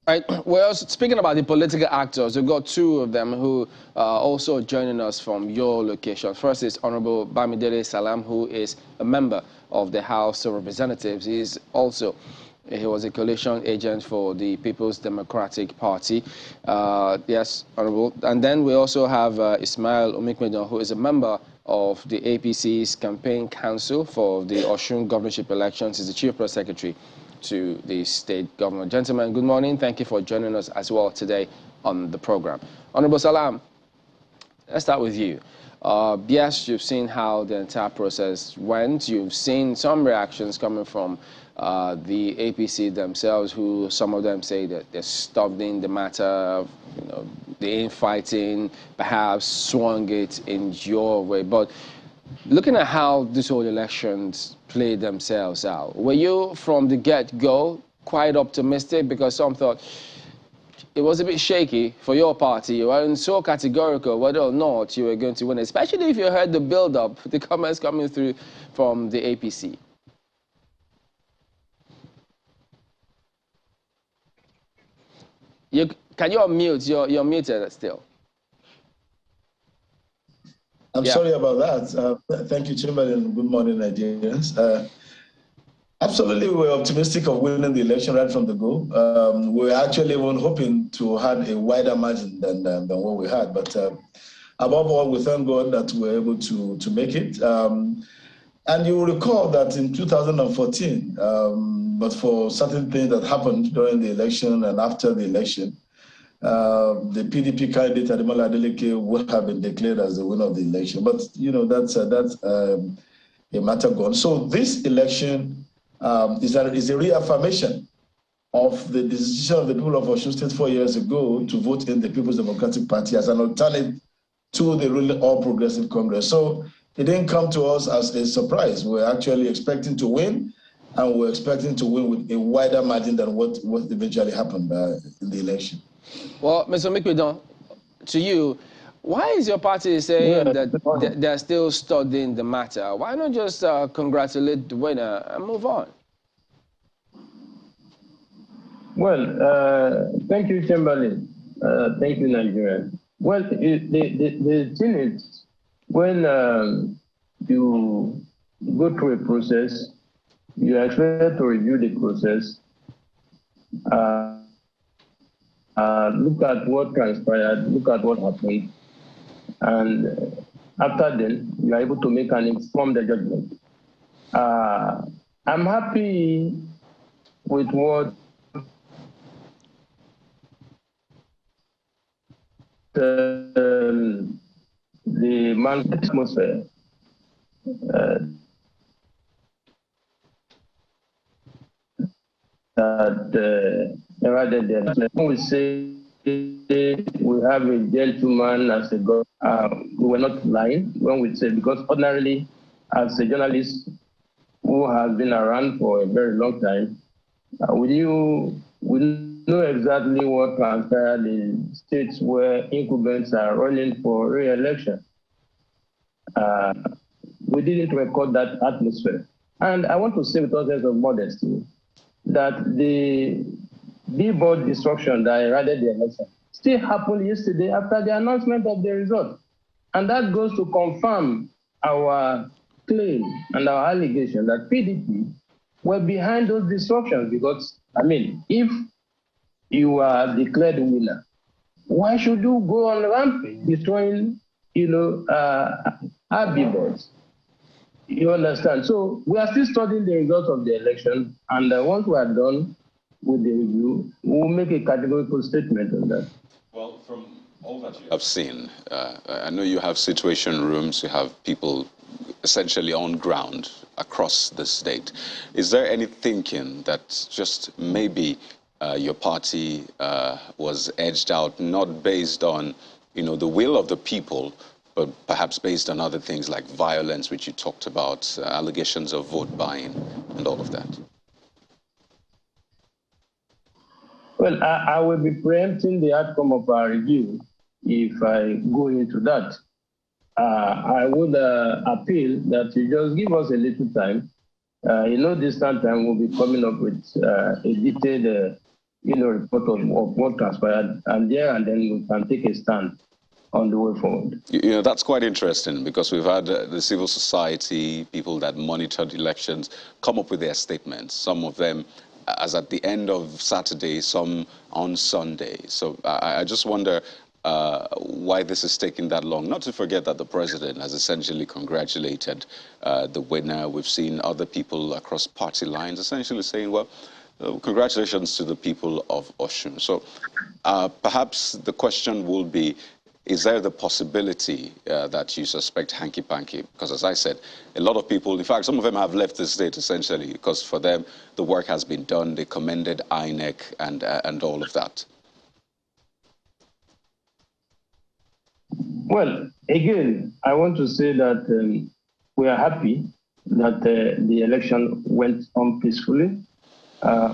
Right. Well, speaking about the political actors, we've got two of them who are also joining us from your location. First is Honorable Bamidele Salam, who is a member of the House of Representatives. He was a coalition agent for the People's Democratic Party. Yes, Honorable. And then we also have Ismail Omikmedon, who is a member of the APC's campaign council for the Osun governorship elections. He's the Chief Press Secretary to the state government. Gentlemen, good morning. Thank you for joining us as well today on the program. Honorable Salam, let's start with you. Yes, you've seen how the entire process went. You've seen some reactions coming from the APC themselves, who some of them say that they're studying the matter, the infighting, perhaps swung it in your way. But looking at how this whole elections played themselves out, were you from the get-go quite optimistic? Because some thought it was a bit shaky for your party. You weren't so categorical whether or not you were going to win, especially if you heard the build-up, the comments coming through from the APC. Can you unmute? You're muted still. I'm sorry about that. Thank you, Chamberlain. Good morning, Nigerians. Absolutely, we're optimistic of winning the election right from the go. We're actually even hoping to have a wider margin than what we had. But above all, we thank God that we're able to make it. And you will recall that in 2014, but for certain things that happened during the election and after the election, the PDP candidate Ademola Adeleke would have been declared as the winner of the election. But that's a matter gone. So this election is a reaffirmation of the decision of the people of Osun State 4 years ago to vote in the People's Democratic Party as an alternate to the ruling All Progressive Congress. So it didn't come to us as a surprise. We're actually expecting to win, and we're expecting to win with a wider margin than what eventually happened in the election. Well, Mr. Mikwidon, to you, why is your party saying that they're still studying the matter? Why not just congratulate the winner and move on? Well, thank you, Chamberlain. Thank you, Nigeria. Well, the thing is, when you go through a process, you are expected to review the process, look at what transpired, look at what happened, and after then, you are able to make an informed judgment. I'm happy with what the market atmosphere when we say we have a gentleman as a god, we were not lying when we say, because ordinarily, as a journalist who has been around for a very long time, we know exactly what transpired in states where incumbents are running for re-election. We didn't record that atmosphere. And I want to say with all sense of modesty that the billboard destruction that eroded the election still happened yesterday after the announcement of the result. And that goes to confirm our claim and our allegation that PDP were behind those destructions, because, I mean, if you are declared winner, why should you go on rampage destroying, our billboards? You understand? So we are still studying the results of the election, and once we are done with the review, we'll make a categorical statement on that. Well, from all that you have seen, I know you have situation rooms, you have people essentially on ground across the state. Is there any thinking that just maybe your party was edged out, not based on, the will of the people, but perhaps based on other things like violence, which you talked about, allegations of vote buying, and all of that? Well, I will be preempting the outcome of our review if I go into that. I would appeal that you just give us a little time. This time we'll be coming up with a detailed, report of what transpired, and then we can take a stand on the way forward. That's quite interesting, because we've had the civil society, people that monitored elections, come up with their statements. Some of them as at the end of Saturday, some on Sunday. So I just wonder why this is taking that long. Not to forget that the president has essentially congratulated the winner. We've seen other people across party lines essentially saying, well, congratulations to the people of Osun. So perhaps the question will be, is there the possibility that you suspect hanky-panky? Because as I said, a lot of people, in fact, some of them have left the state essentially because for them, the work has been done. They commended INEC and all of that. Well, again, I want to say that we are happy that the election went on peacefully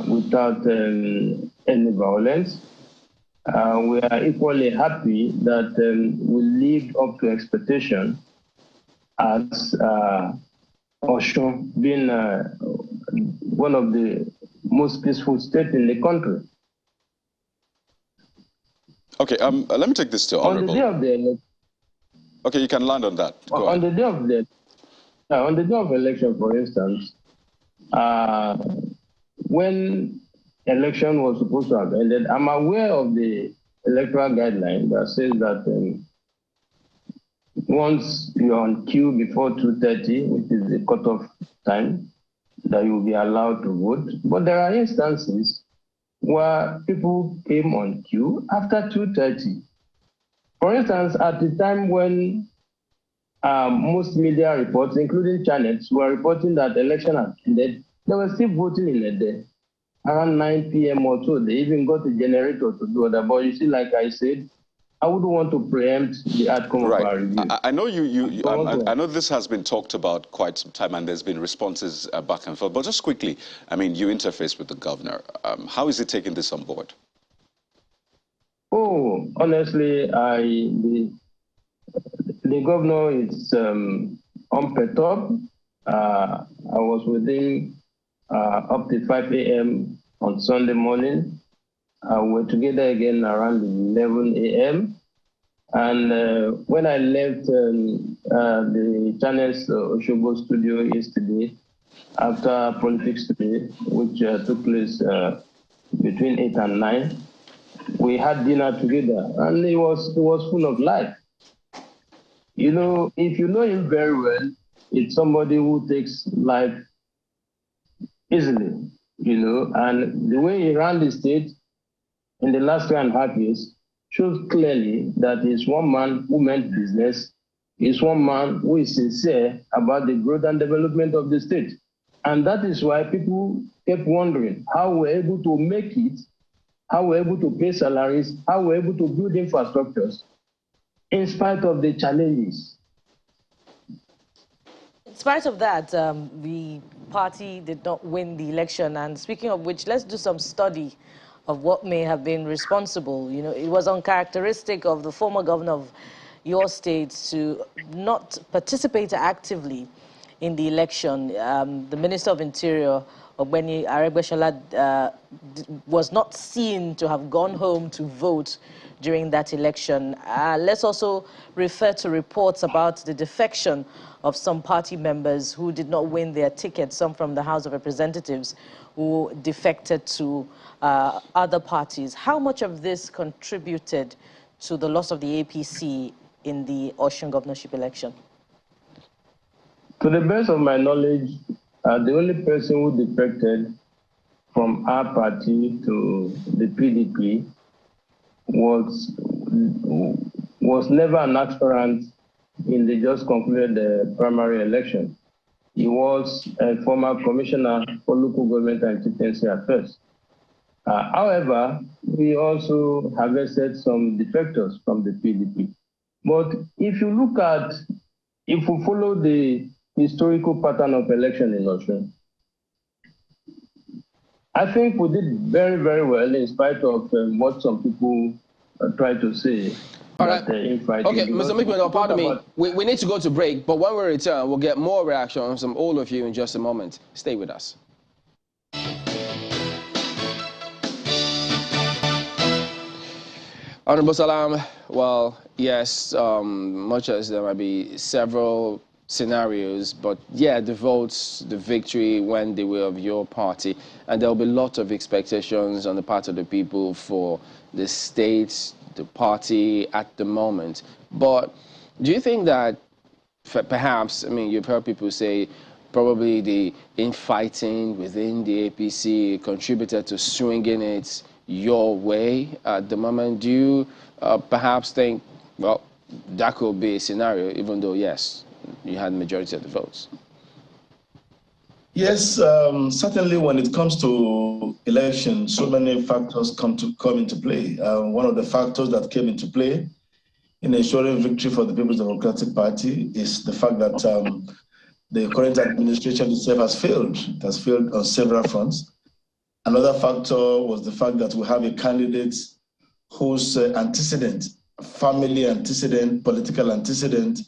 without any violence. We are equally happy that we lived up to expectation as Osun being one of the most peaceful states in the country. Okay, let me take this to Honorable. On the day of the election. Okay, you can land on that. Go on ahead. On the day of election, for instance, when election was supposed to have ended, I'm aware of the electoral guideline that says that once you're on queue before 2:30, which is the cutoff time, that you'll be allowed to vote. But there are instances where people came on queue after 2:30. For instance, at the time when most media reports, including channels, were reporting that the election had ended, they were still voting in a day. Around 9 p.m. or so, they even got a generator to do that. But you see, like I said, I wouldn't want to preempt the outcome of our review. I know I know this has been talked about quite some time, and there's been responses back and forth. But just quickly, I mean, you interface with the governor. How is he taking this on board? Oh, honestly, the governor is unperturbed. I was with him up to 5 a.m. on Sunday morning. We're together again around 11 a.m. And when I left the channel's Osogbo studio yesterday, after Politics Today, which took place between 8 and 9, we had dinner together, and it was full of life. You know, if you know him very well, it's somebody who takes life easily, you know, and the way he ran the state in the last 3.5 years shows clearly that he's one man who meant business. He's one man who is sincere about the growth and development of the state. And that is why people kept wondering how we're able to make it, how we're able to pay salaries, how we're able to build infrastructures in spite of the challenges. In spite of that, the party did not win the election. And speaking of which, let's do some study of what may have been responsible. You know, it was uncharacteristic of the former governor of your state to not participate actively in the election. The Minister of Interior, Ogbeni Aregbesola, was not seen to have gone home to vote during that election. Let's also refer to reports about the defection of some party members who did not win their tickets, some from the House of Representatives who defected to other parties. How much of this contributed to the loss of the APC in the Osun governorship election? To the best of my knowledge, the only person who defected from our party to the PDP was never an aspirant in the just concluded primary election. He was a former commissioner for local government and chieftaincy affairs. However, we also harvested some defectors from the PDP. But if we follow the historical pattern of election in Osun, I think we did very, very well in spite of what some people try to say. All right. Okay, Mr. McMillan, pardon me. We need to go to break, but when we return, we'll get more reactions from all of you in just a moment. Stay with us. Honorable Salam, well, yes, much as there might be several scenarios, but yeah, the votes, the victory went the way of your party, and there'll be lots of expectations on the part of the people for the state, the party at the moment. But do you think that perhaps, I mean, you've heard people say probably the infighting within the APC contributed to swinging it your way at the moment? Do you perhaps think, well, that could be a scenario, even though, yes, you had the majority of the votes? Yes, certainly when it comes to elections, so many factors come into play. One of the factors that came into play in ensuring victory for the People's Democratic Party is the fact that the current administration itself has failed. It has failed on several fronts. Another factor was the fact that we have a candidate whose antecedent, family antecedent, political antecedent,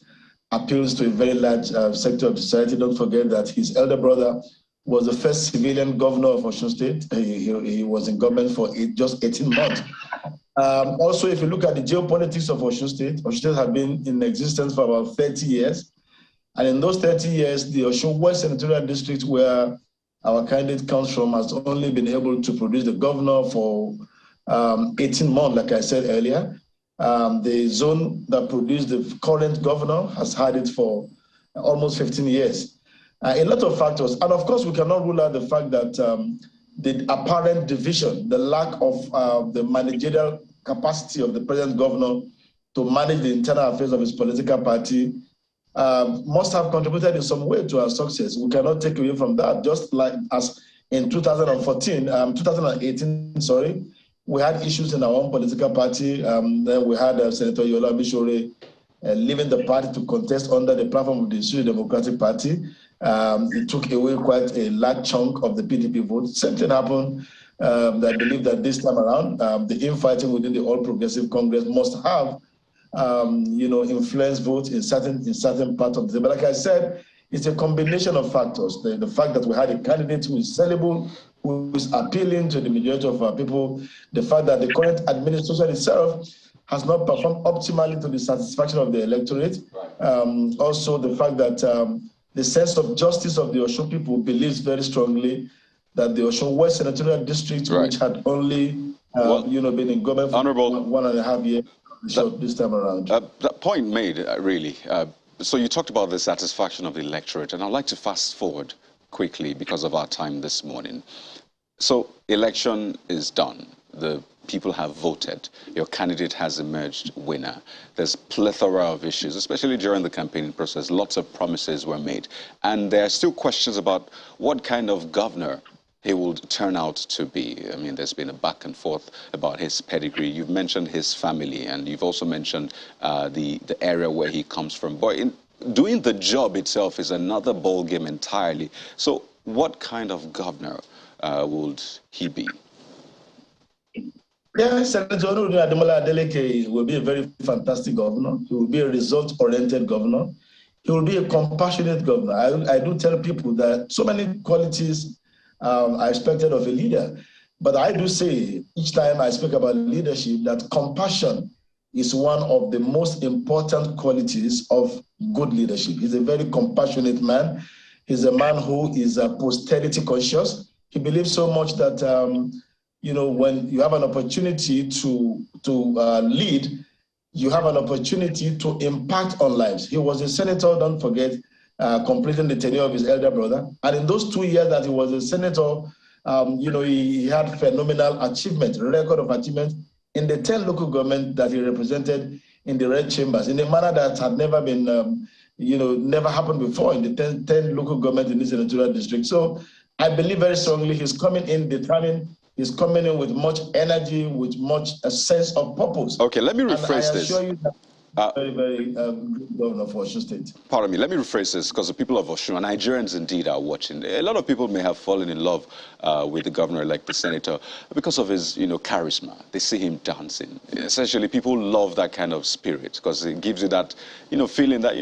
appeals to a very large sector of society. Don't forget that his elder brother was the first civilian governor of Osun State. He was in government for just 18 months. Also, if you look at the geopolitics of Osun State has been in existence for about 30 years. And in those 30 years, the Osun West Senatorial District, where our candidate comes from, has only been able to produce the governor for 18 months, like I said earlier. The zone that produced the current governor has had it for almost 15 years. A lot of factors. And of course, we cannot rule out the fact that the apparent division, the lack of the managerial capacity of the present governor to manage the internal affairs of his political party must have contributed in some way to our success. We cannot take away from that. Just like as in 2018, sorry, we had issues in our own political party. Then we had Senator Yola Bishore leaving the party to contest under the platform of the Syrian Democratic Party. It took away quite a large chunk of the PDP vote. Same thing happened. I believe that this time around, the infighting within the All Progressive Congress must have, influence votes in certain parts of the. But like I said, it's a combination of factors. The fact that we had a candidate who is sellable, who is appealing to the majority of our people, the fact that the current administration itself has not performed optimally to the satisfaction of the electorate. Also, the fact that the sense of justice of the Osun people believes very strongly that the Osun West Senatorial District, which had only been in government for one and a half years, this time around. That point made, really. So you talked about the satisfaction of the electorate, and I'd like to fast forward quickly because of our time this morning. So election is done. The people have voted. Your candidate has emerged winner. There's plethora of issues, especially during the campaigning process. Lots of promises were made. And there are still questions about what kind of governor he will turn out to be. I mean, there's been a back and forth about his pedigree. You've mentioned his family, and you've also mentioned the area where he comes from. But doing the job itself is another ballgame entirely. So what kind of governor would he be? Yeah, Senator Ademola Adeleke will be a very fantastic governor. He will be a result-oriented governor. He will be a compassionate governor. I do tell people that so many qualities are expected of a leader. But I do say, each time I speak about leadership, that compassion is one of the most important qualities of good leadership. He's a very compassionate man. He's a man who is posterity conscious. He believes so much that, when you have an opportunity to lead, you have an opportunity to impact on lives. He was a senator, don't forget, completing the tenure of his elder brother. And in those 2 years that he was a senator, he had phenomenal achievement, record of achievement in the 10 local governments that he represented in the red chambers in a manner that had never been, never happened before in the 10 local governments in this senatorial district. So I believe very strongly he's coming in determined. He's coming in with much energy, with much a sense of purpose. Okay, let me rephrase this. I assure you that very, very good governor of Osun State. Pardon me, let me rephrase this, because the people of Osun, and Nigerians indeed, are watching. A lot of people may have fallen in love with the governor-elect, the senator, because of his, charisma. They see him dancing. Essentially, people love that kind of spirit, because it gives you that, feeling that,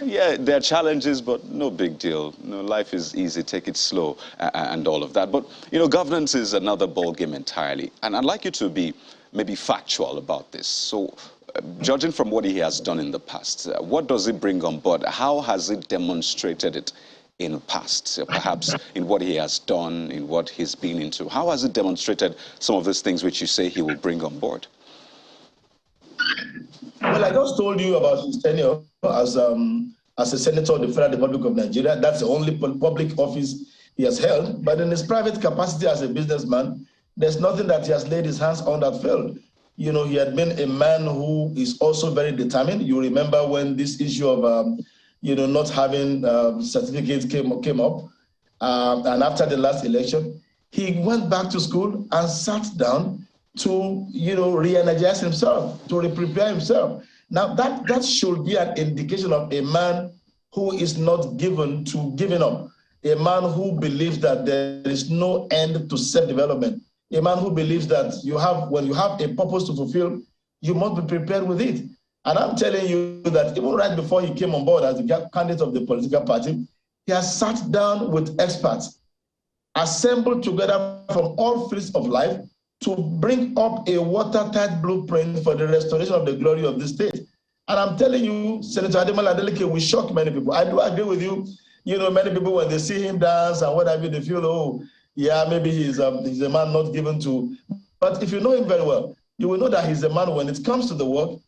yeah, there are challenges, but no big deal. Life is easy, take it slow, and all of that. But, governance is another ballgame entirely. And I'd like you to be maybe factual about this. So, judging from what he has done in the past, what does it bring on board? How has it demonstrated it in the past? Perhaps in what he has done, in what he's been into. How has it demonstrated some of those things which you say he will bring on board? Well, I just told you about his tenure as a senator of the Federal Republic of Nigeria. That's the only public office he has held. But in his private capacity as a businessman, there's nothing that he has laid his hands on that failed. He had been a man who is also very determined. You remember when this issue of, not having certificates came up. And after the last election, he went back to school and sat down to, re-energize himself, to prepare himself. Now, that should be an indication of a man who is not given to giving up, a man who believes that there is no end to self-development, a man who believes that when you have a purpose to fulfill, you must be prepared with it. And I'm telling you that even right before he came on board as the candidate of the political party, he has sat down with experts, assembled together from all fields of life to bring up a watertight blueprint for the restoration of the glory of the state. And I'm telling you, Senator Ademola Adeleke will shock many people. I do agree with you. Many people, when they see him dance and what have you, they feel, oh, yeah, maybe he's a man not given to. But if you know him very well, you will know that he's a man, when it comes to the work,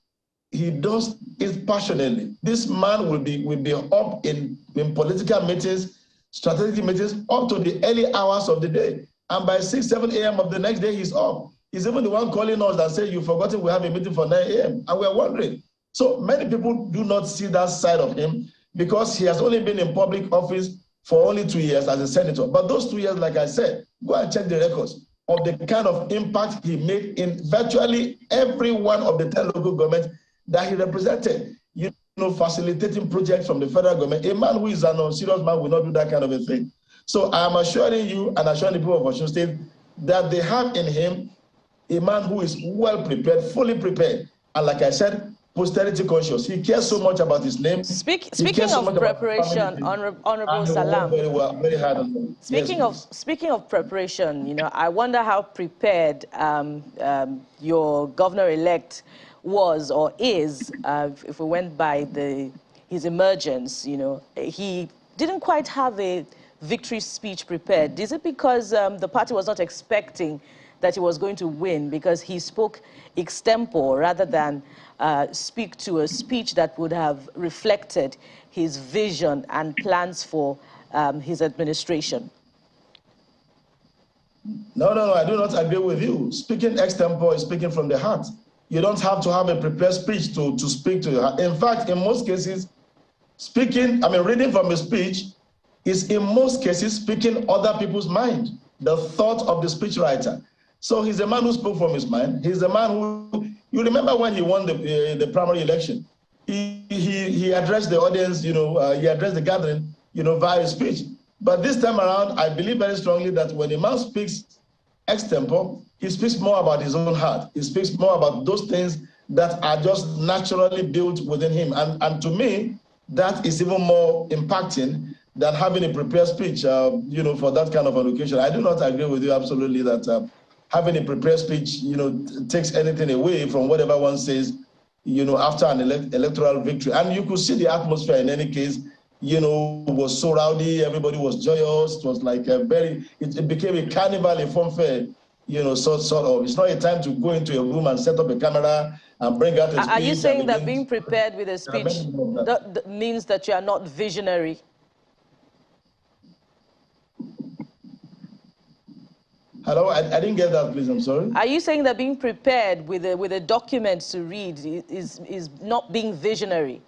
he does it passionately. This man will be up in political meetings, strategic meetings, up to the early hours of the day. And by 6, 7 a.m. of the next day, he's up. He's even the one calling us and saying, you've forgotten we have a meeting for 9 a.m. And we're wondering. So many people do not see that side of him because he has only been in public office for only 2 years as a senator. But those 2 years, like I said, go and check the records of the kind of impact he made in virtually every one of the 10 local governments that he represented. You know, facilitating projects from the federal government. A man who is an unserious man will not do that kind of a thing. So I'm assuring you and assuring the people of Osun State that they have in him a man who is well prepared, fully prepared. And like I said, posterity conscious. He cares so much about his name. Speaking of preparation, Honorable Salam. Very well, very hard on him. Speaking of preparation, you know, I wonder how prepared your governor-elect was or is, if we went by his emergence. You know, he didn't quite have a victory speech prepared. Is it because the party was not expecting that he was going to win, because he spoke extempore rather than speak to a speech that would have reflected his vision and plans for his administration? No, I do not agree with you. Speaking extempore is speaking from the heart. You don't have to have a prepared speech to speak to your heart. In fact, in most cases, reading from a speech is in most cases speaking other people's mind, the thought of the speechwriter. So he's a man who spoke from his mind. He's a man who, you remember when he won the primary election, he addressed the audience, he addressed the gathering, via his speech. But this time around, I believe very strongly that when a man speaks extempore, he speaks more about his own heart. He speaks more about those things that are just naturally built within him. And to me, that is even more impacting than having a prepared speech, for that kind of an occasion. I do not agree with you absolutely that having a prepared speech, takes anything away from whatever one says, after an electoral victory. And you could see the atmosphere in any case, was so rowdy, everybody was joyous. It was like it became a carnival, a fun fair, sort of. It's not a time to go into a room and set up a camera and bring out a speech. Are you saying that being prepared with a speech means that you are not visionary? Hello, I didn't get that, please, I'm sorry. Are you saying that being prepared with a document to read is not being visionary?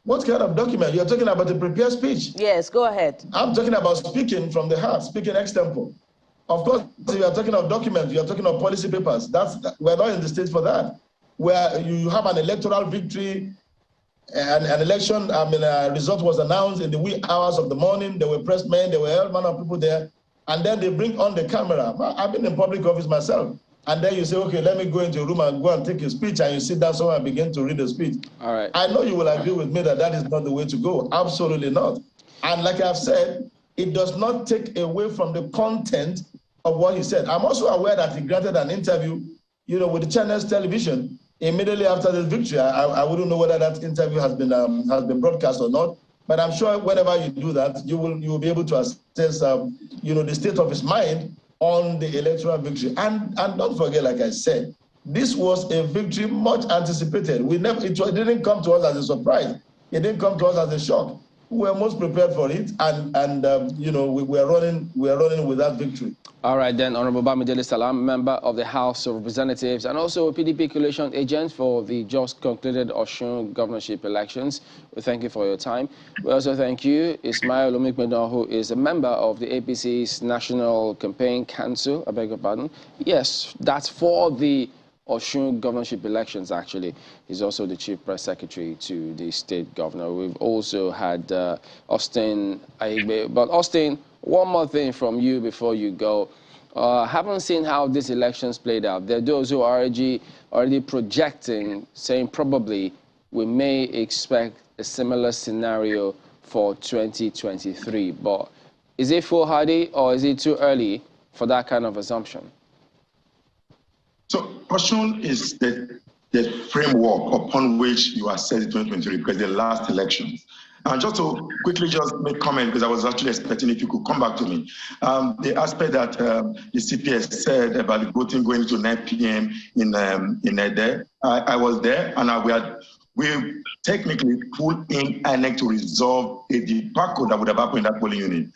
What kind of document? You're talking about a prepared speech? Yes, go ahead. I'm talking about speaking from the heart, speaking extempore. Of course, if you are talking of documents, you are talking of policy papers. We're not in the stage for that. Where you have an electoral victory, and an election, result was announced in the wee hours of the morning. There were press men, there were all manner of people there. And then they bring on the camera. I've been in public office myself. And then you say, okay, let me go into a room and go and take a speech. And you sit down somewhere and begin to read the speech. All right. I know you will agree with me that that is not the way to go. Absolutely not. And like I've said, it does not take away from the content of what he said. I'm also aware that he granted an interview, with the Channels Television immediately after the victory. I wouldn't know whether that interview has been broadcast or not. But I'm sure whenever you do that, you will be able to assess, the state of his mind on the electoral victory. And don't forget, like I said, this was a victory much anticipated. It didn't come to us as a surprise. It didn't come to us as a shock. We were most prepared for it, and we are running with that victory. All right, then, Honorable Bamidele Salam, member of the House of Representatives and also a PDP coalition agent for the just concluded Osun governorship elections. We thank you for your time. We also thank you, Ismail Omikmedon, who is a member of the APC's National Campaign Council. I beg your pardon. Yes, that's for the Osun governorship elections, actually. He's also the chief press secretary to the state governor. We've also had Austin Aigbe. But Austin, one more thing from you before you go. Haven't seen how these elections played out. There are those who are already projecting, saying probably we may expect a similar scenario for 2023. But is it foolhardy or is it too early for that kind of assumption? So Osun is the framework upon which you assess 2023, because the last elections. And just to quickly just make comment, because I was actually expecting if you could come back to me. The aspect that the CPS said about the voting going to 9 p.m. in Ede, I was there, and we technically pulled in INEC to resolve a debacle that would have happened in that polling unit.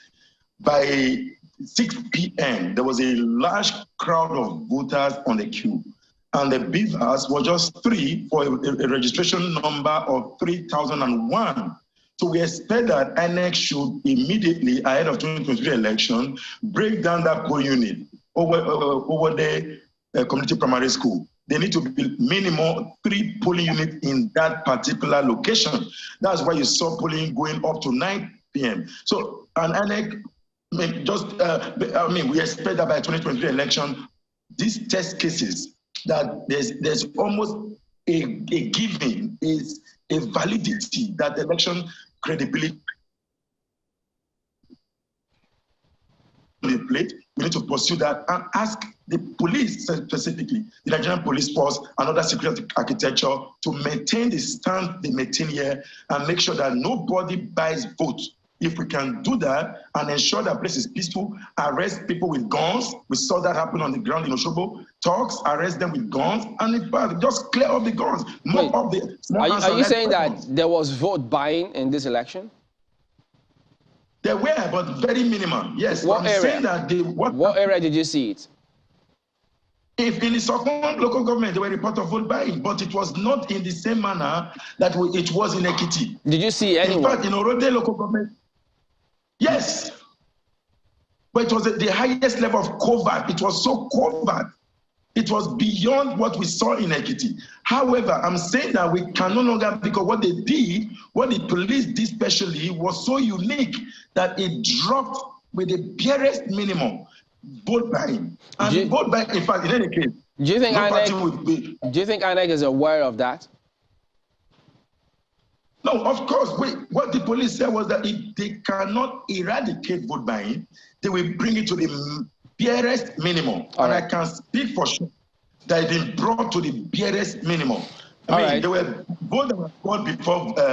By 6 p.m., there was a large crowd of voters on the queue. And the beavers were just 3 for a registration number of 3,001. So we expect that INEC should immediately, ahead of 2023 election, break down that polling unit over the community primary school. They need to be minimum 3 polling units in that particular location. That's why you saw polling going up to 9 p.m. So, and INEC, we expect that by 2023 election, these test cases, that there's almost a giving, is a validity that the election credibility plate. We need to pursue that and ask the police, specifically the Nigerian police force and other security architecture, to maintain the stand they maintain here and make sure that nobody buys votes. If we can do that and ensure that place is peaceful, arrest people with guns. We saw that happen on the ground in Osogbo. Talks, arrest them with guns, and in fact, just clear up the guns. Are you saying that there was vote buying in this election? There were, but very minimal. Yes. What area? Saying that what area did you see it? If in the Osun local government, there were reports of vote buying, but it was not in the same manner that it was in Ekiti. Did you see anyone? In fact, in Orode local government, yes. But it was the highest level of covert. It was so covert. It was beyond what we saw in Ekiti. However, I'm saying that we can no longer, because what they did, what the police did specially, was so unique that it dropped with the barest minimum vote buying. And vote buying, in fact, in any case, do you think INEC is aware of that? No, of course. What the police said was that if they cannot eradicate vote buying, they will bring it to the barest minimum. And I can speak for sure that it's been brought to the barest minimum. There were votes that were bought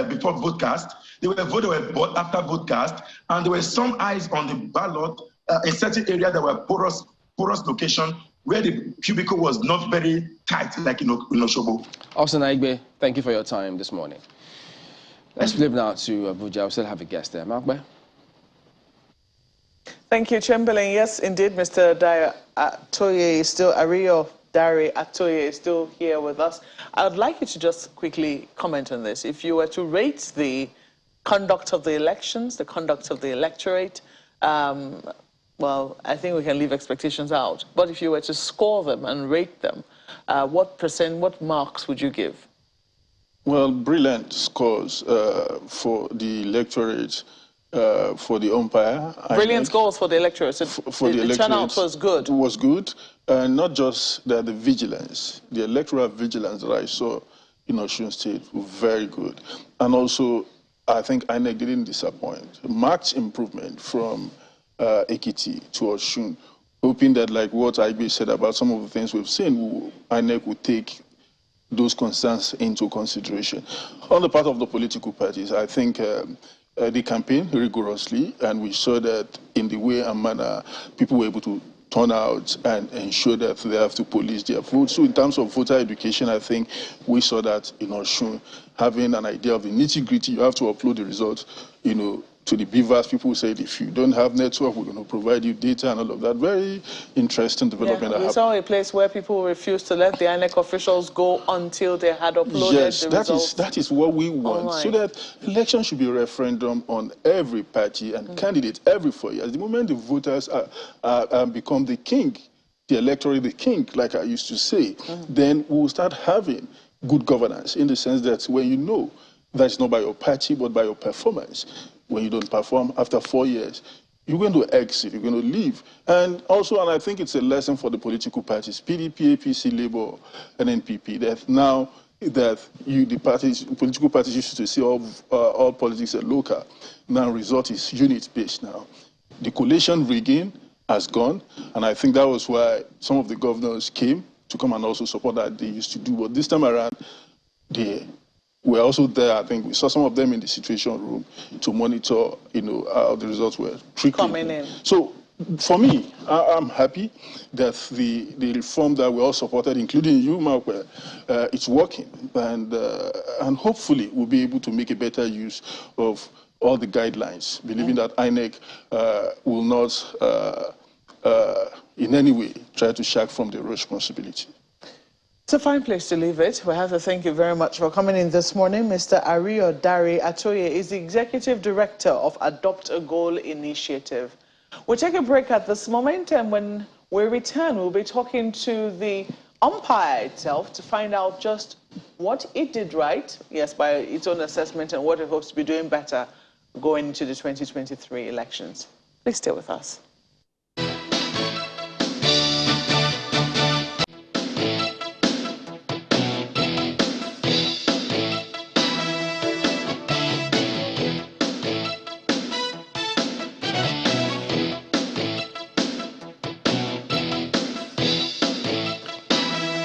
before vote cast. There were votes that were bought after vote cast. And there were some eyes on the ballot in certain areas that were porous location where the cubicle was not very tight, like in Osogbo. Osun, thank you for your time this morning. Let's flip now to Abuja. We still have a guest there. Mark. Thank you, Chamberlain. Yes, indeed, Mr. Dare Atoye is still, Dare Atoye is still here with us. I would like you to just quickly comment on this. If you were to rate the conduct of the elections, the conduct of the electorate, well, I think we can leave expectations out. But if you were to score them and rate them, what marks would you give? Well, brilliant scores for the electorate, for the umpire. Brilliant scores for the electorate. So the turnout was good. It was good. Not just that, the vigilance, the electoral vigilance that I saw in Osun State was very good. And also, I think INEC didn't disappoint. Marked improvement from Ekiti to Osun, hoping that, like what Igbe said about some of the things we've seen, INEC would take those concerns into consideration. On the part of the political parties, I think they campaigned rigorously, and we saw that in the way and manner people were able to turn out and ensure that they have to police their vote. So in terms of voter education, I think we saw that in Osun, having an idea of the nitty-gritty, you have to upload the results, to the beavers. People said, if you don't have network, we're going to provide you data and all of that. Very interesting development. We saw a place where people refused to let the INEC officials go until they had uploaded the results. That is what we want. Online. So that election should be a referendum on every party and candidate every 4 years. The moment the voters become the king, the electorate the king, like I used to say, then we'll start having good governance, in the sense that when you know that's not by your party but by your performance. When you don't perform after 4 years, you're going to exit, you're going to leave. And also, and I think it's a lesson for the political parties, PDP, APC, Labour, and NPP, that now that the political parties used to see all politics as local, now result is unit-based now. The coalition rigging has gone, and I think that was why some of the governors came to come and also support that they used to do. But this time around, they were also there. I think we saw some of them in the situation room to monitor, how the results were trickling coming in. So for me, I'm happy that the reform that we all supported, including you, Mark, it's working, and hopefully we'll be able to make a better use of all the guidelines, believing that INEC will not in any way try to shy from their responsibility. It's a fine place to leave it. We have to thank you very much for coming in this morning. Mr. Ariodare Atoye is the Executive Director of Adopt a Goal Initiative. We'll take a break at this moment, and when we return, we'll be talking to the umpire itself to find out just what it did right, yes, by its own assessment, and what it hopes to be doing better going into the 2023 elections. Please stay with us.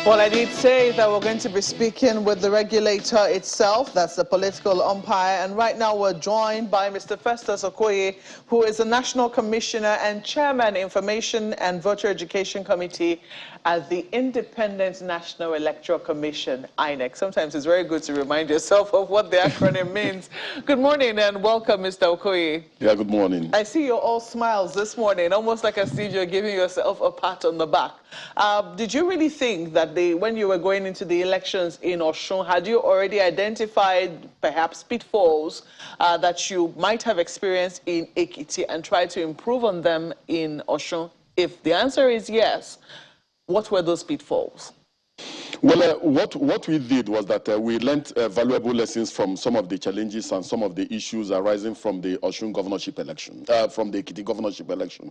Well, I did say that we're going to be speaking with the regulator itself, that's the political umpire, and right now we're joined by Mr. Festus Okoye, who is the National Commissioner and Chairman, Information and Voter Education Committee at the Independent National Electoral Commission, INEC. Sometimes it's very good to remind yourself of what the acronym means. Good morning and welcome, Mr. Okoye. Yeah, good morning. I see you're all smiles this morning, almost like as if you're giving yourself a pat on the back. Did you really think that when you were going into the elections in Osun, had you already identified perhaps pitfalls that you might have experienced in Ekiti and tried to improve on them in Osun? If the answer is yes, what were those pitfalls? Well, what we did was that we learned valuable lessons from some of the challenges and some of the issues arising from the Osun governorship election, from the Ekiti governorship election.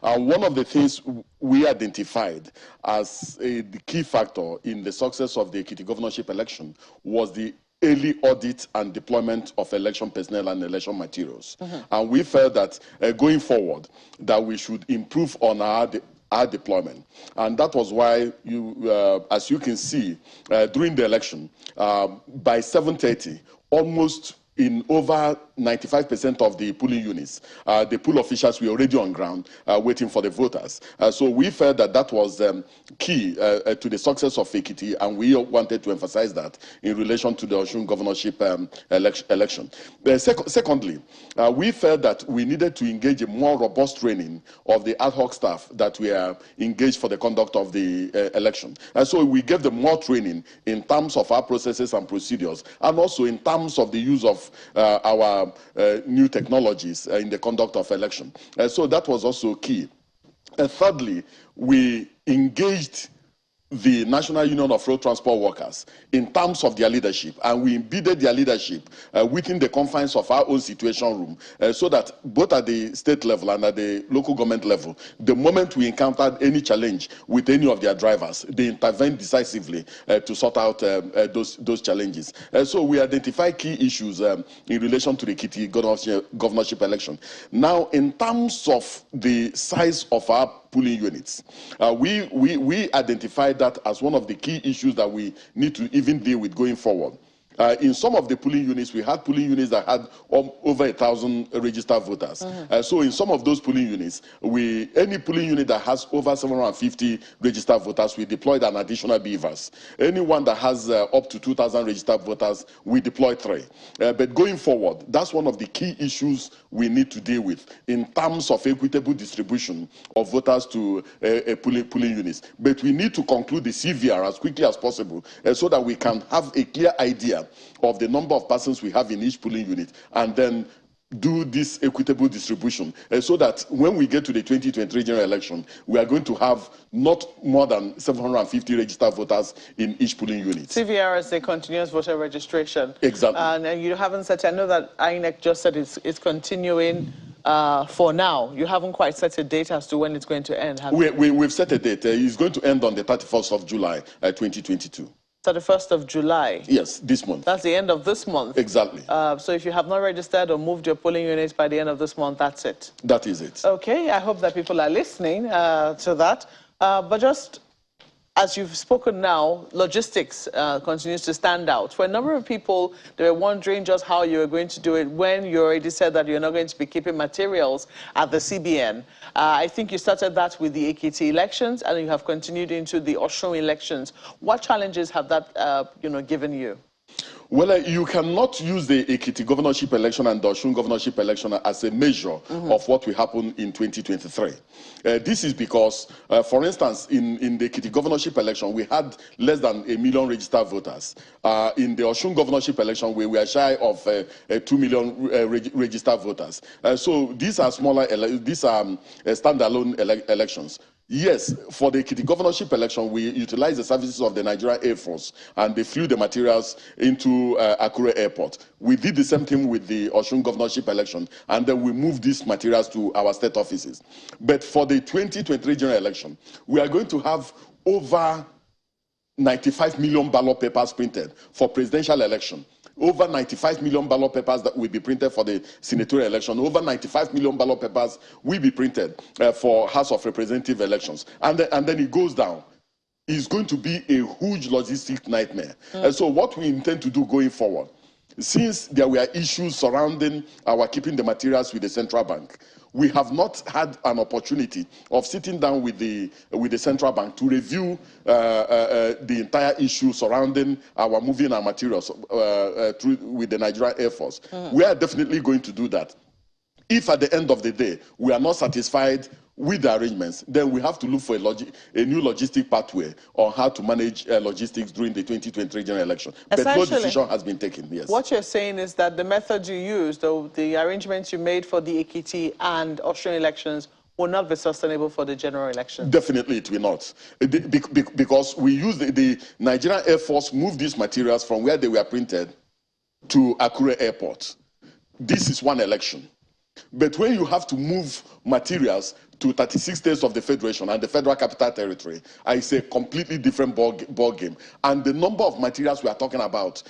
One of the things we identified as the key factor in the success of the Ekiti governorship election was the early audit and deployment of election personnel and election materials. And we felt that going forward, that we should improve on our deployment. And that was why, as you can see, during the election, by 7:30, almost in over 95% of the polling units, the poll officials were already on ground waiting for the voters. So we felt that that was key to the success of Ekiti, and we wanted to emphasize that in relation to the Osun governorship election. Secondly, we felt that we needed to engage in more robust training of the ad hoc staff that were engaged for the conduct of the election. And so we gave them more training in terms of our processes and procedures, and also in terms of the use of our new technologies in the conduct of election. So that was also key. Thirdly, we engaged the National Union of Road Transport Workers in terms of their leadership, and we embedded their leadership within the confines of our own situation room, so that both at the state level and at the local government level, the moment we encountered any challenge with any of their drivers, they intervened decisively to sort out those challenges. So we identified key issues in relation to the Ekiti governorship election. Now, in terms of the size of our polling units, we identified that as one of the key issues that we need to even deal with going forward. In some of the polling units, we had polling units that had over 1,000 registered voters. So in some of those polling units, any polling unit that has over 750 registered voters, we deployed an additional beavers. Anyone that has up to 2,000 registered voters, we deploy 3. But going forward, that's one of the key issues we need to deal with in terms of equitable distribution of voters to polling units. But we need to conclude the CVR as quickly as possible so that we can have a clear idea of the number of persons we have in each polling unit, and then do this equitable distribution so that when we get to the 2023 general election, we are going to have not more than 750 registered voters in each polling unit. CVR is a continuous voter registration. Exactly. And you haven't said, I know that INEC just said it's continuing for now. You haven't quite set a date as to when it's going to end, have you? We've set a date. It's going to end on the 31st of July, 2022. 31st of July? Yes, this month. That's the end of this month? Exactly. So if you have not registered or moved your polling units by the end of this month, that's it? That is it. Okay, I hope that people are listening to that. But just as you've spoken now, logistics continues to stand out. For a number of people, they were wondering just how you were going to do it when you already said that you're not going to be keeping materials at the CBN. I think you started that with the Ekiti elections, and you have continued into the Osun elections. What challenges have that, given you? Well, you cannot use the Ekiti governorship election and the Osun governorship election as a measure of what will happen in 2023. This is because, for instance, in the Ekiti governorship election, we had less than 1 million registered voters. In the Osun governorship election, we were shy of 2 million registered voters. So these are smaller, these are standalone elections. Yes, for the Ekiti governorship election, we utilized the services of the Nigerian Air Force, and they flew the materials into Akure Airport. We did the same thing with the Osun governorship election, and then we moved these materials to our state offices. But for the 2023 general election, we are going to have over 95 million ballot papers printed for presidential election. Over 95 million ballot papers that will be printed for the senatorial election. Over 95 million ballot papers will be printed for House of Representative elections. And then it goes down. It's going to be a huge logistic nightmare. And so what we intend to do going forward, since there were issues surrounding our keeping the materials with the central bank, we have not had an opportunity of sitting down with the central bank to review the entire issue surrounding our moving our materials with the Nigerian Air Force. We are definitely going to do that. If at the end of the day we are not satisfied with the arrangements, then we have to look for a new logistic pathway on how to manage logistics during the 2023 general election. But no decision has been taken, yes. What you're saying is that the methods you used, or the arrangements you made for the Ekiti and Osun elections, will not be sustainable for the general election? Definitely it will not. Because we used the Nigerian Air Force moved these materials from where they were printed to Akure Airport. This is one election. But when you have to move materials to 36 states of the Federation and the Federal Capital Territory, it's a completely different ball game. And the number of materials we are talking about,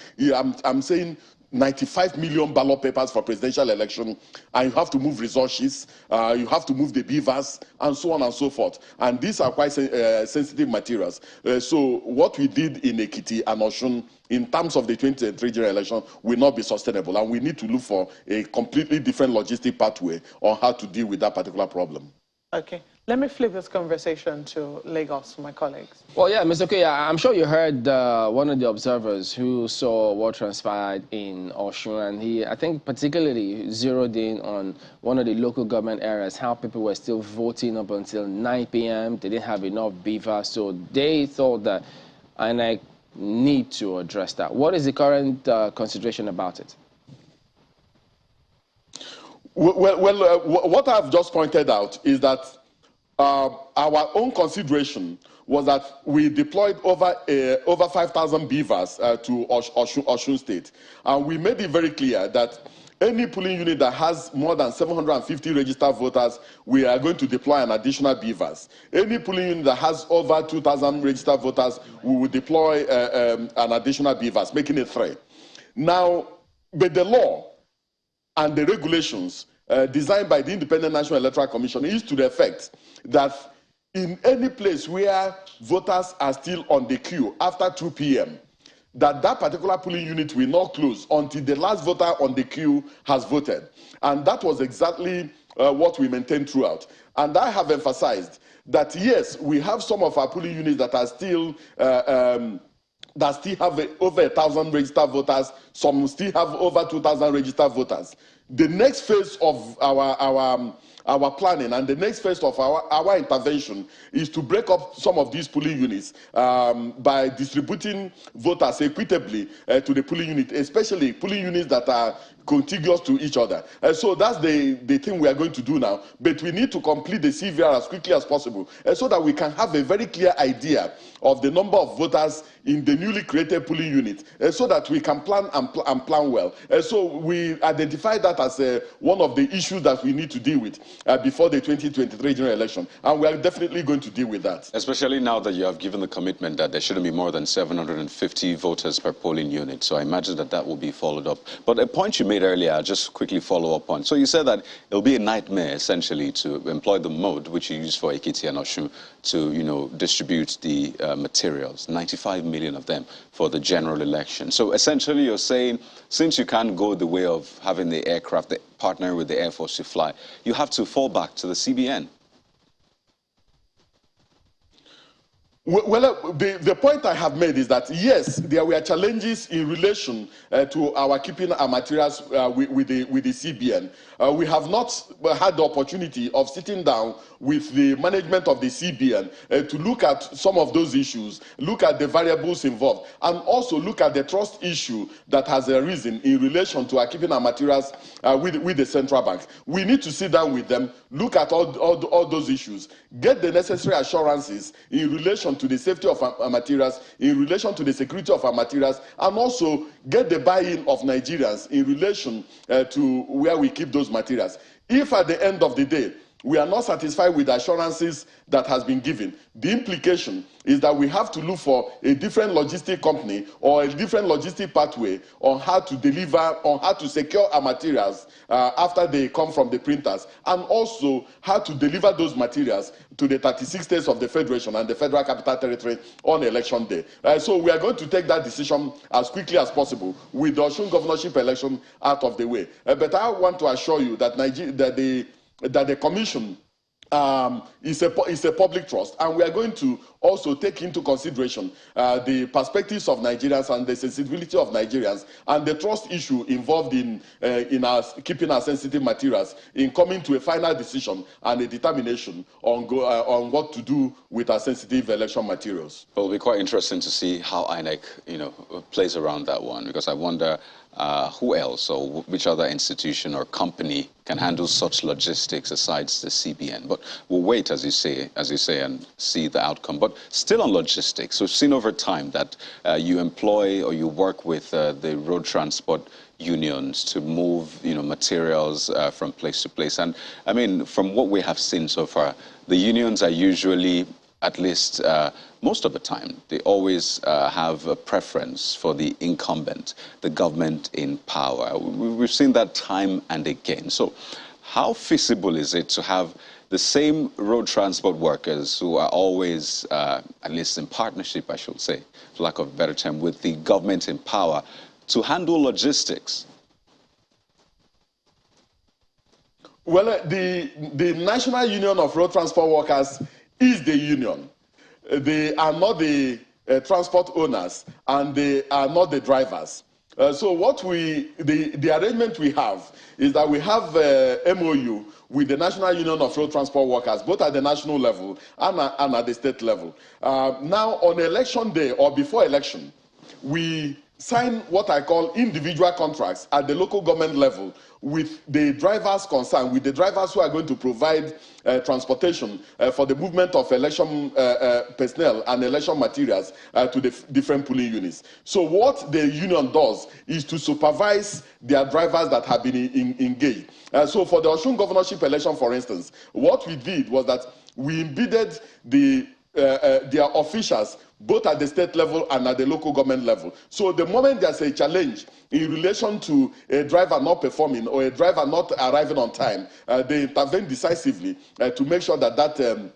I'm saying 95 million ballot papers for presidential election, and you have to move resources, you have to move the beavers, and so on and so forth. And these are quite sensitive materials. So what we did in Ekiti and Osun, in terms of the 2023 general election, will not be sustainable. And we need to look for a completely different logistic pathway on how to deal with that particular problem. Okay. Let me flip this conversation to Lagos, my colleagues. Well, yeah, Mr. Okoye, I'm sure you heard one of the observers who saw what transpired in Osun, and he, I think, particularly zeroed in on one of the local government areas, how people were still voting up until 9 p.m. They didn't have enough beaver, so they thought that INEC need to address that. What is the current consideration about it? Well, what I've just pointed out is that our own consideration was that we deployed over 5,000 beavers to Osun State. And we made it very clear that any polling unit that has more than 750 registered voters, we are going to deploy an additional beavers. Any polling unit that has over 2,000 registered voters, we will deploy an additional beavers, making it 3. Now, but the law and the regulations designed by the Independent National Electoral Commission is to the effect that in any place where voters are still on the queue after 2 p.m., that particular polling unit will not close until the last voter on the queue has voted. And that was exactly what we maintained throughout. And I have emphasized that, yes, we have some of our polling units that are still have over 1,000 registered voters. Some still have over 2,000 registered voters. The next phase of our planning and the next phase of our intervention is to break up some of these polling units by distributing voters equitably to the polling unit, especially polling units that are contiguous to each other. So that's the thing we are going to do now. But we need to complete the CVR as quickly as possible so that we can have a very clear idea of the number of voters in the newly created polling unit so that we can plan and plan well. So we identified that that as one of the issues that we need to deal with before the 2023 general election. And we are definitely going to deal with that. Especially now that you have given the commitment that there shouldn't be more than 750 voters per polling unit. So I imagine that that will be followed up. But a point you made earlier, I'll just quickly follow up on. So you said that it'll be a nightmare, essentially, to employ the mode which you use for Ekiti and Osun to, you know, distribute the materials, 95 million of them for the general election. So essentially you're saying, since you can't go the way of having the aircraft, the partner with the Air Force to fly, you have to fall back to the CBN. Well, the point I have made is that, yes, there were challenges in relation to our keeping our materials with the CBN. We have not had the opportunity of sitting down with the management of the CBN to look at some of those issues, look at the variables involved, and also look at the trust issue that has arisen in relation to our keeping our materials with the central bank. We need to sit down with them, look at all those issues, get the necessary assurances in relation to the safety of our materials, in relation to the security of our materials, and also get the buy-in of Nigerians in relation to where we keep those materials. If at the end of the day, we are not satisfied with the assurances that has been given, the implication is that we have to look for a different logistic company or a different logistic pathway on how to deliver, on how to secure our materials after they come from the printers, and also how to deliver those materials to the 36 states of the Federation and the Federal Capital Territory on election day. So we are going to take that decision as quickly as possible with the Osun governorship election out of the way. But I want to assure you that the commission is a public trust, and we are going to also take into consideration the perspectives of Nigerians and the sensibility of Nigerians and the trust issue involved in keeping our sensitive materials, in coming to a final decision and a determination on what to do with our sensitive election materials. Well, it'll be quite interesting to see how INEC, plays around that one, because I wonder who else or which other institution or company can handle such logistics aside the CBN. But we'll wait, as you say, and see the outcome. But still on logistics, we've seen over time that you employ or you work with the road transport unions to move, materials from place to place. And I mean, from what we have seen so far, the unions are usually, at least most of the time, they always have a preference for the incumbent, the government in power. We've seen that time and again. So how feasible is it to have the same road transport workers who are always, at least in partnership, I should say, for lack of a better term, with the government in power, to handle logistics? Well, the National Union of Road Transport Workers is the union. They are not the transport owners, and they are not the drivers. So what the arrangement we have is that we have MOU with the National Union of Road Transport Workers, both at the national level and at the state level. Now, on election day or before election, we sign what I call individual contracts at the local government level with the drivers concerned, with the drivers who are going to provide transportation for the movement of election personnel and election materials to the different polling units. So what the union does is to supervise their drivers that have been engaged. So for the Osun governorship election, for instance, what we did was that we embedded their officials both at the state level and at the local government level. So the moment there's a challenge in relation to a driver not performing or a driver not arriving on time, they intervene decisively to make sure that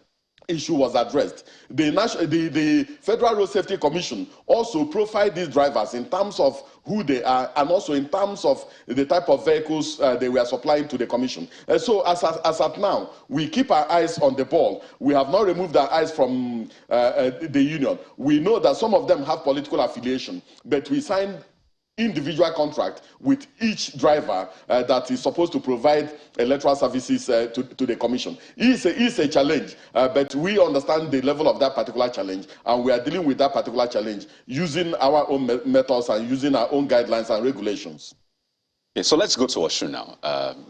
issue was addressed. The Federal Road Safety Commission also profiled these drivers in terms of who they are and also in terms of the type of vehicles they were supplying to the commission. So as at now, we keep our eyes on the ball. We have not removed our eyes from the union. We know that some of them have political affiliation, but we signed individual contract with each driver that is supposed to provide electoral services to the commission. It's a challenge, but we understand the level of that particular challenge, and we are dealing with that particular challenge using our own methods and using our own guidelines and regulations. Yeah, so let's go to Osun now.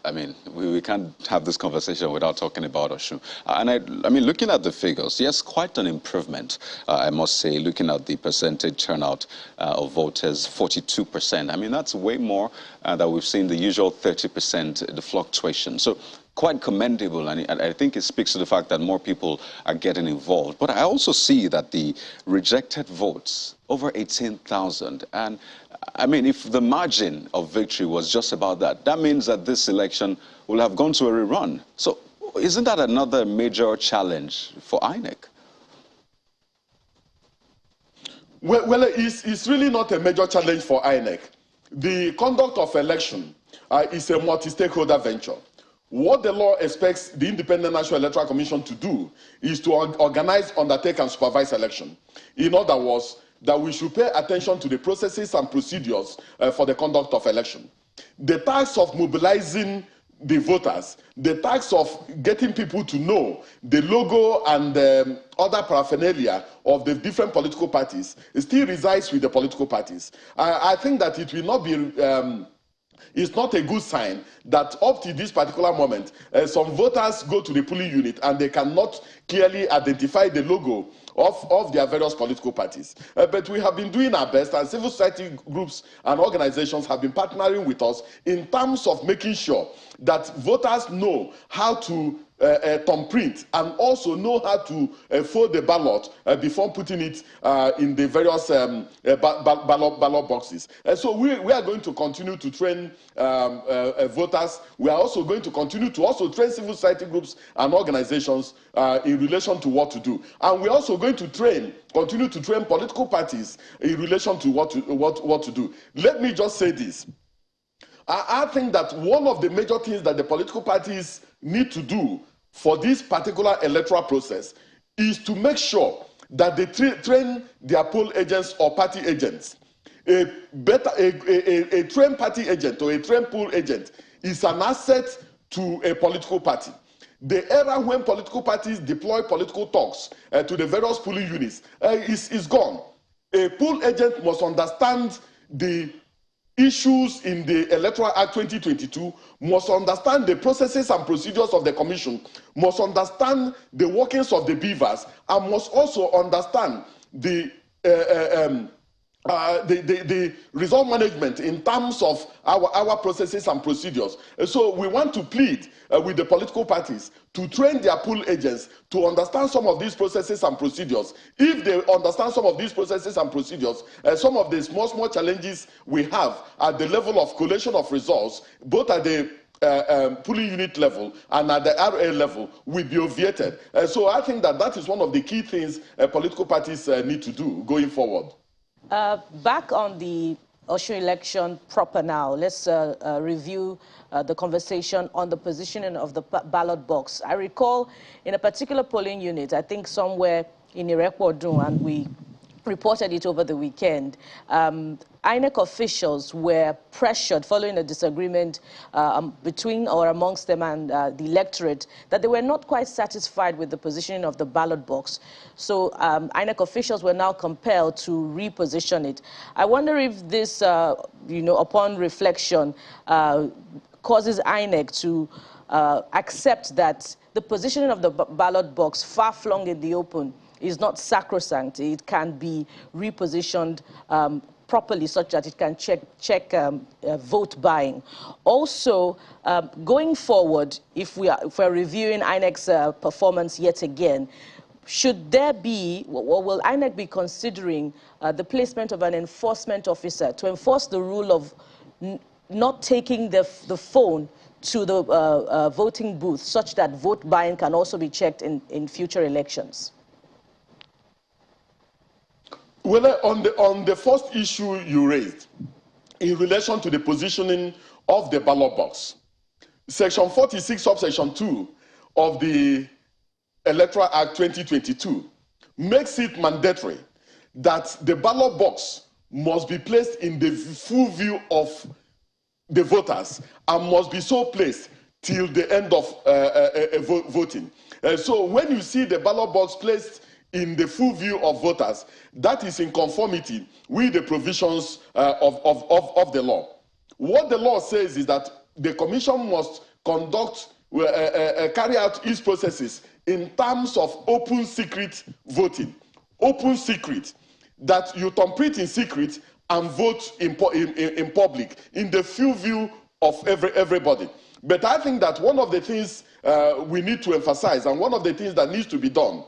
I mean, we can't have this conversation without talking about Osun. And I mean, looking at the figures, yes, quite an improvement, I must say, looking at the percentage turnout of voters, 42%. I mean, that's way more than we've seen the usual 30%, the fluctuation. So quite commendable, and I think it speaks to the fact that more people are getting involved. But I also see that the rejected votes, over 18,000, and I mean, if the margin of victory was just about that, that means that this election will have gone to a rerun. So isn't that another major challenge for INEC? Well, it's really not a major challenge for INEC. The conduct of election is a multi-stakeholder venture. What the law expects the Independent National Electoral Commission to do is to organize, undertake, and supervise election. In other words, that we should pay attention to the processes and procedures for the conduct of election. The task of mobilizing the voters, the task of getting people to know the logo and other paraphernalia of the different political parties still resides with the political parties. I think that it will not be it's not a good sign that up to this particular moment, some voters go to the polling unit and they cannot clearly identify the logo of their various political parties. But we have been doing our best, and civil society groups and organizations have been partnering with us in terms of making sure that voters know how to thumbprint and also know how to fold the ballot before putting it in the various ballot boxes. So we are going to continue to train voters. We are also going to continue to also train civil society groups and organizations in relation to what to do. And we're also going to continue to train political parties in relation to what to do. Let me just say this. I think that one of the major things that the political parties need to do for this particular electoral process is to make sure that they train their poll agents or party agents. A trained party agent or a trained poll agent is an asset to a political party. The era when political parties deploy political talks to the various polling units is gone. A poll agent must understand the issues in the Electoral Act 2022, must understand the processes and procedures of the Commission, must understand the workings of the beavers, and must also understand the result management in terms of our processes and procedures. So we want to plead with the political parties to train their poll agents to understand some of these processes and procedures. If they understand some of these processes and procedures, some of the small challenges we have at the level of collation of results, both at the polling unit level and at the RA level, will be obviated. So I think that is one of the key things political parties need to do going forward. Back on the Osun election proper now, let's review the conversation on the positioning of the ballot box. I recall in a particular polling unit, I think somewhere in Irekwodun, and we reported it over the weekend, INEC officials were pressured following a disagreement between or amongst them and the electorate that they were not quite satisfied with the positioning of the ballot box. So INEC officials were now compelled to reposition it. I wonder if this, upon reflection, causes INEC to accept that the positioning of the ballot box far-flung in the open is not sacrosanct. It can be repositioned properly such that it can check vote buying. Also, going forward, if we're reviewing INEC's performance yet again, should there be, or will INEC be considering the placement of an enforcement officer to enforce the rule of not taking the phone to the voting booth such that vote buying can also be checked in future elections? Well, on the first issue you raised, in relation to the positioning of the ballot box, Section 46, subsection 2 of the Electoral Act 2022 makes it mandatory that the ballot box must be placed in the full view of the voters and must be so placed till the end of voting. So when you see the ballot box placed in the full view of voters, that is in conformity with the provisions of the law. What the law says is that the commission must conduct, carry out its processes in terms of open secret voting. Open secret, that you compete in secret and vote in public, in the full view of everybody. But I think that one of the things we need to emphasize, and one of the things that needs to be done,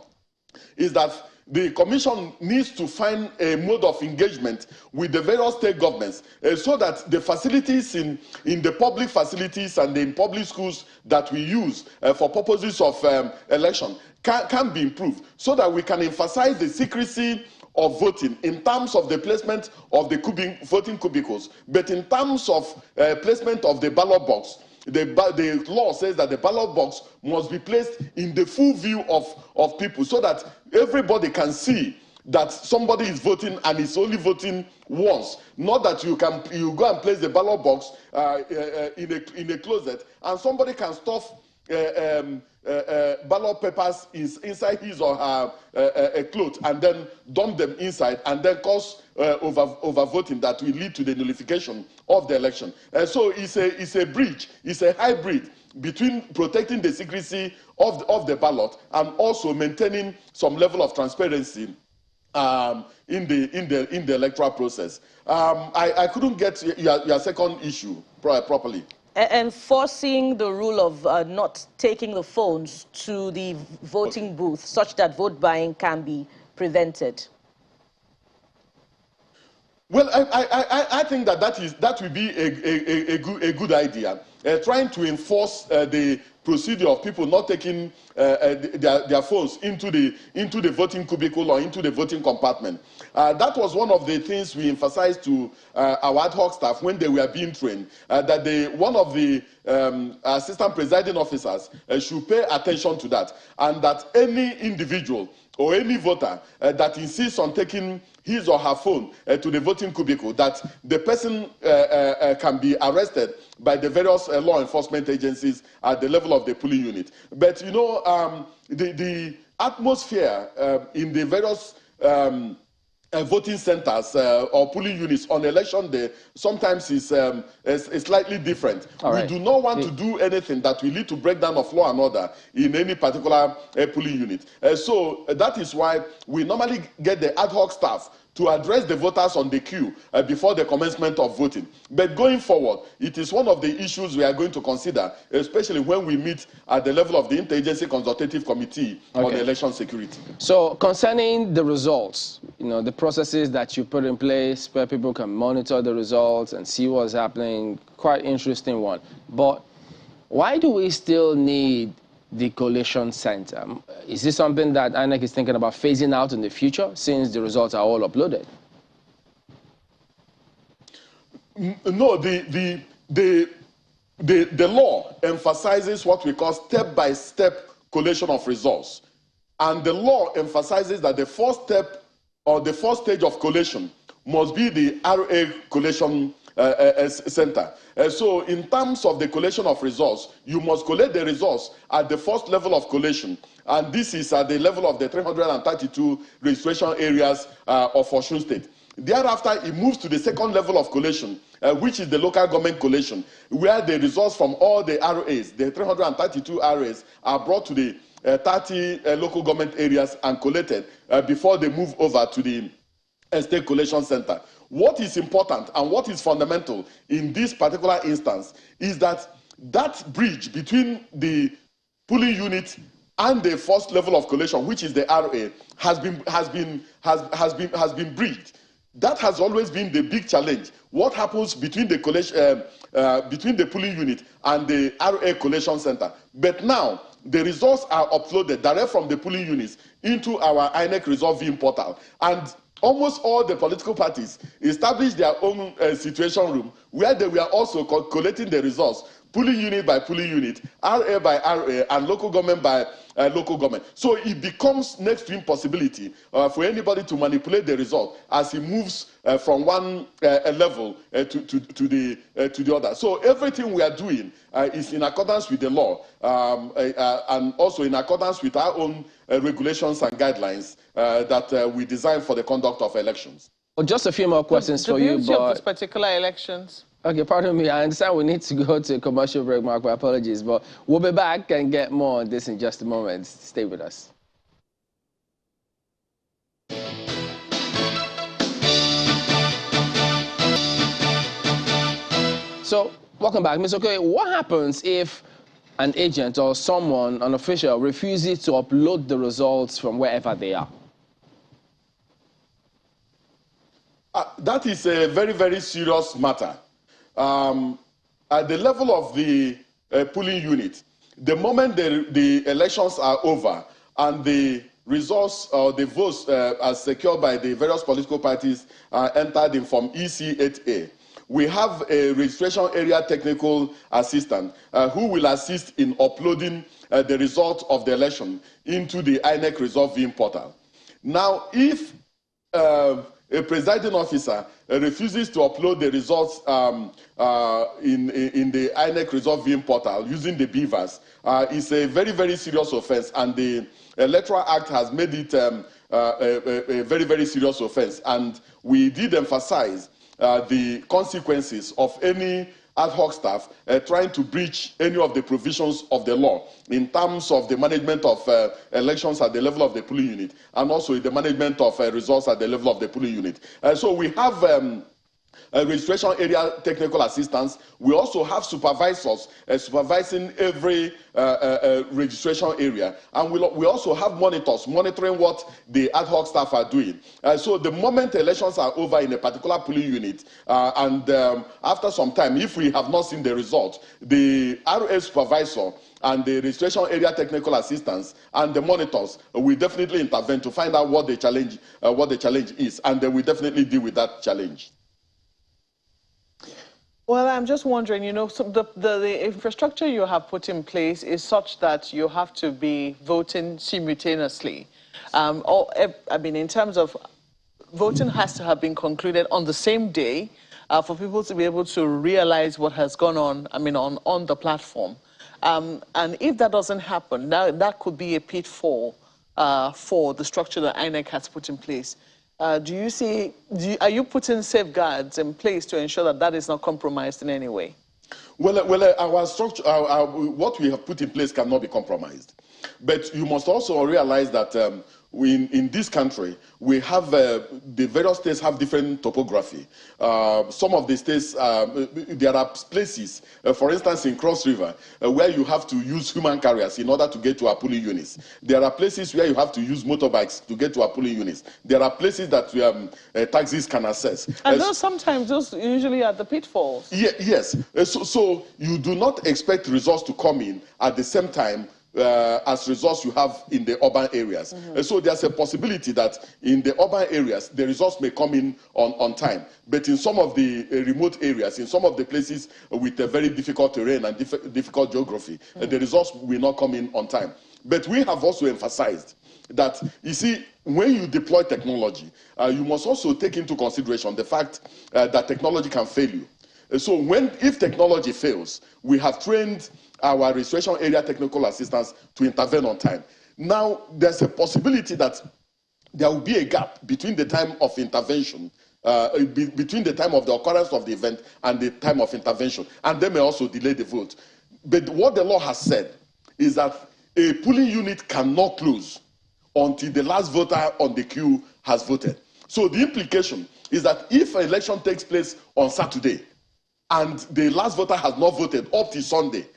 is that the commission needs to find a mode of engagement with the various state governments so that the facilities in the public facilities and in public schools that we use for purposes of election can be improved, so that we can emphasize the secrecy of voting in terms of the placement of the voting cubicles, but in terms of placement of the ballot box. The law says that the ballot box must be placed in the full view of people, so that everybody can see that somebody is voting and is only voting once. Not that you go and place the ballot box in a closet and somebody can stuff ballot papers inside his or her cloth and then dump them inside and then cause over voting that will lead to the nullification of the election. So it's a bridge, it's a hybrid between protecting the secrecy of the ballot and also maintaining some level of transparency in the electoral process. I couldn't get your second issue properly. Enforcing the rule of not taking the phones to the voting booth such that vote buying can be prevented. Well, I think that will be a good idea. Trying to enforce the procedure of people not taking their phones into the voting cubicle or into the voting compartment. That was one of the things we emphasized to our ad hoc staff when they were being trained, that one of the assistant presiding officers should pay attention to that, and that any individual or any voter that insists on taking his or her phone to the voting cubicle, that the person can be arrested by the various law enforcement agencies at the level of the polling unit. But you know, the atmosphere in the various voting centers or polling units on election day sometimes is slightly different. We do not want to do anything that will lead to breakdown of law and order in any particular polling unit. So that is why we normally get the ad hoc staff to address the voters on the queue before the commencement of voting. But going forward, it is one of the issues we are going to consider, especially when we meet at the level of the Interagency Consultative Committee on Election Security. So concerning the results, you know, the processes that you put in place where people can monitor the results and see what's happening, quite interesting one. But why do we still need the collation center? Is this something that INEC is thinking about phasing out in the future since the results are all uploaded? No, the law emphasizes what we call step-by-step collation of results. And the law emphasizes that the first step or the first stage of collation must be the RA collation center. So in terms of the collation of results, you must collect the results at the first level of collation. And this is at the level of the 332 registration areas of Osun State. Thereafter, it moves to the second level of collation, which is the local government collation, where the results from all the RAs, the 332 RAs, are brought to the 30 local government areas and collected before they move over to the state collation center. What is important and what is fundamental in this particular instance is that that bridge between the polling unit and the first level of collation, which is the RA, has been bridged. That has always been the big challenge. What happens between the collation, between the polling unit and the RA collation center? But now the results are uploaded direct from the polling units into our INEC Result Viewing portal, and almost all the political parties established their own situation room where they were also collecting the results, polling unit by polling unit, RA by RA, and local government by local government. So it becomes next to impossibility for anybody to manipulate the result as it moves from one level to the other. So everything we are doing is in accordance with the law and also in accordance with our own regulations and guidelines that we design for the conduct of elections. Well, just a few more questions for you. The beauty of these particular elections Okay, pardon me. I understand we need to go to a commercial break, Mark. My apologies. But we'll be back and get more on this in just a moment. Stay with us. So, welcome back. Ms. Okoye, what happens if an agent or someone, an official, refuses to upload the results from wherever they are? That is a very, very serious matter. At the level of the polling unit, the moment the elections are over and the results or the votes are secured by the various political parties are entered in from EC8A, we have a registration area technical assistant who will assist in uploading the result of the election into the INEC result viewing portal. Now, if a presiding officer refuses to upload the results in the INEC result viewing portal using the beavers, it's a very, very serious offense, and the Electoral Act has made it a very, very serious offense. And we did emphasize the consequences of any ad hoc staff trying to breach any of the provisions of the law in terms of the management of elections at the level of the polling unit, and also the management of results at the level of the polling unit. So we have registration area technical assistants. We also have supervisors supervising every registration area, and we also have monitors monitoring what the ad hoc staff are doing. So the moment elections are over in a particular polling unit, and after some time, if we have not seen the result, the RA supervisor and the registration area technical assistants and the monitors will definitely intervene to find out what the challenge is, and they will definitely deal with that challenge. Well, I'm just wondering, you know, so the infrastructure you have put in place is such that you have to be voting simultaneously. I mean, in terms of voting has to have been concluded on the same day for people to be able to realize what has gone on, I mean, on the platform. And if that doesn't happen, that could be a pitfall for the structure that INEC has put in place. Are you putting safeguards in place to ensure that that is not compromised in any way? Well, our structure, what we have put in place cannot be compromised. But you must also realize that in this country, we have, the various states have different topography. Some of the states, there are places, for instance, in Cross River, where you have to use human carriers in order to get to our polling units. There are places where you have to use motorbikes to get to our polling units. There are places that taxis can access. And sometimes those usually are the pitfalls. Yes. So you do not expect results to come in at the same time as results you have in the urban areas. So there's a possibility that in the urban areas, the results may come in on time. But in some of the remote areas, in some of the places with a very difficult terrain and difficult geography, the results will not come in on time. But we have also emphasized that, you see, when you deploy technology, you must also take into consideration the fact that technology can fail you. So if technology fails, we have trained our registration area technical assistants to intervene on time. Now, there's a possibility that there will be a gap between the time of intervention, between the time of the occurrence of the event and the time of intervention, and they may also delay the vote. But what the law has said is that a polling unit cannot close until the last voter on the queue has voted. So the implication is that if an election takes place on Saturday and the last voter has not voted up to Sunday,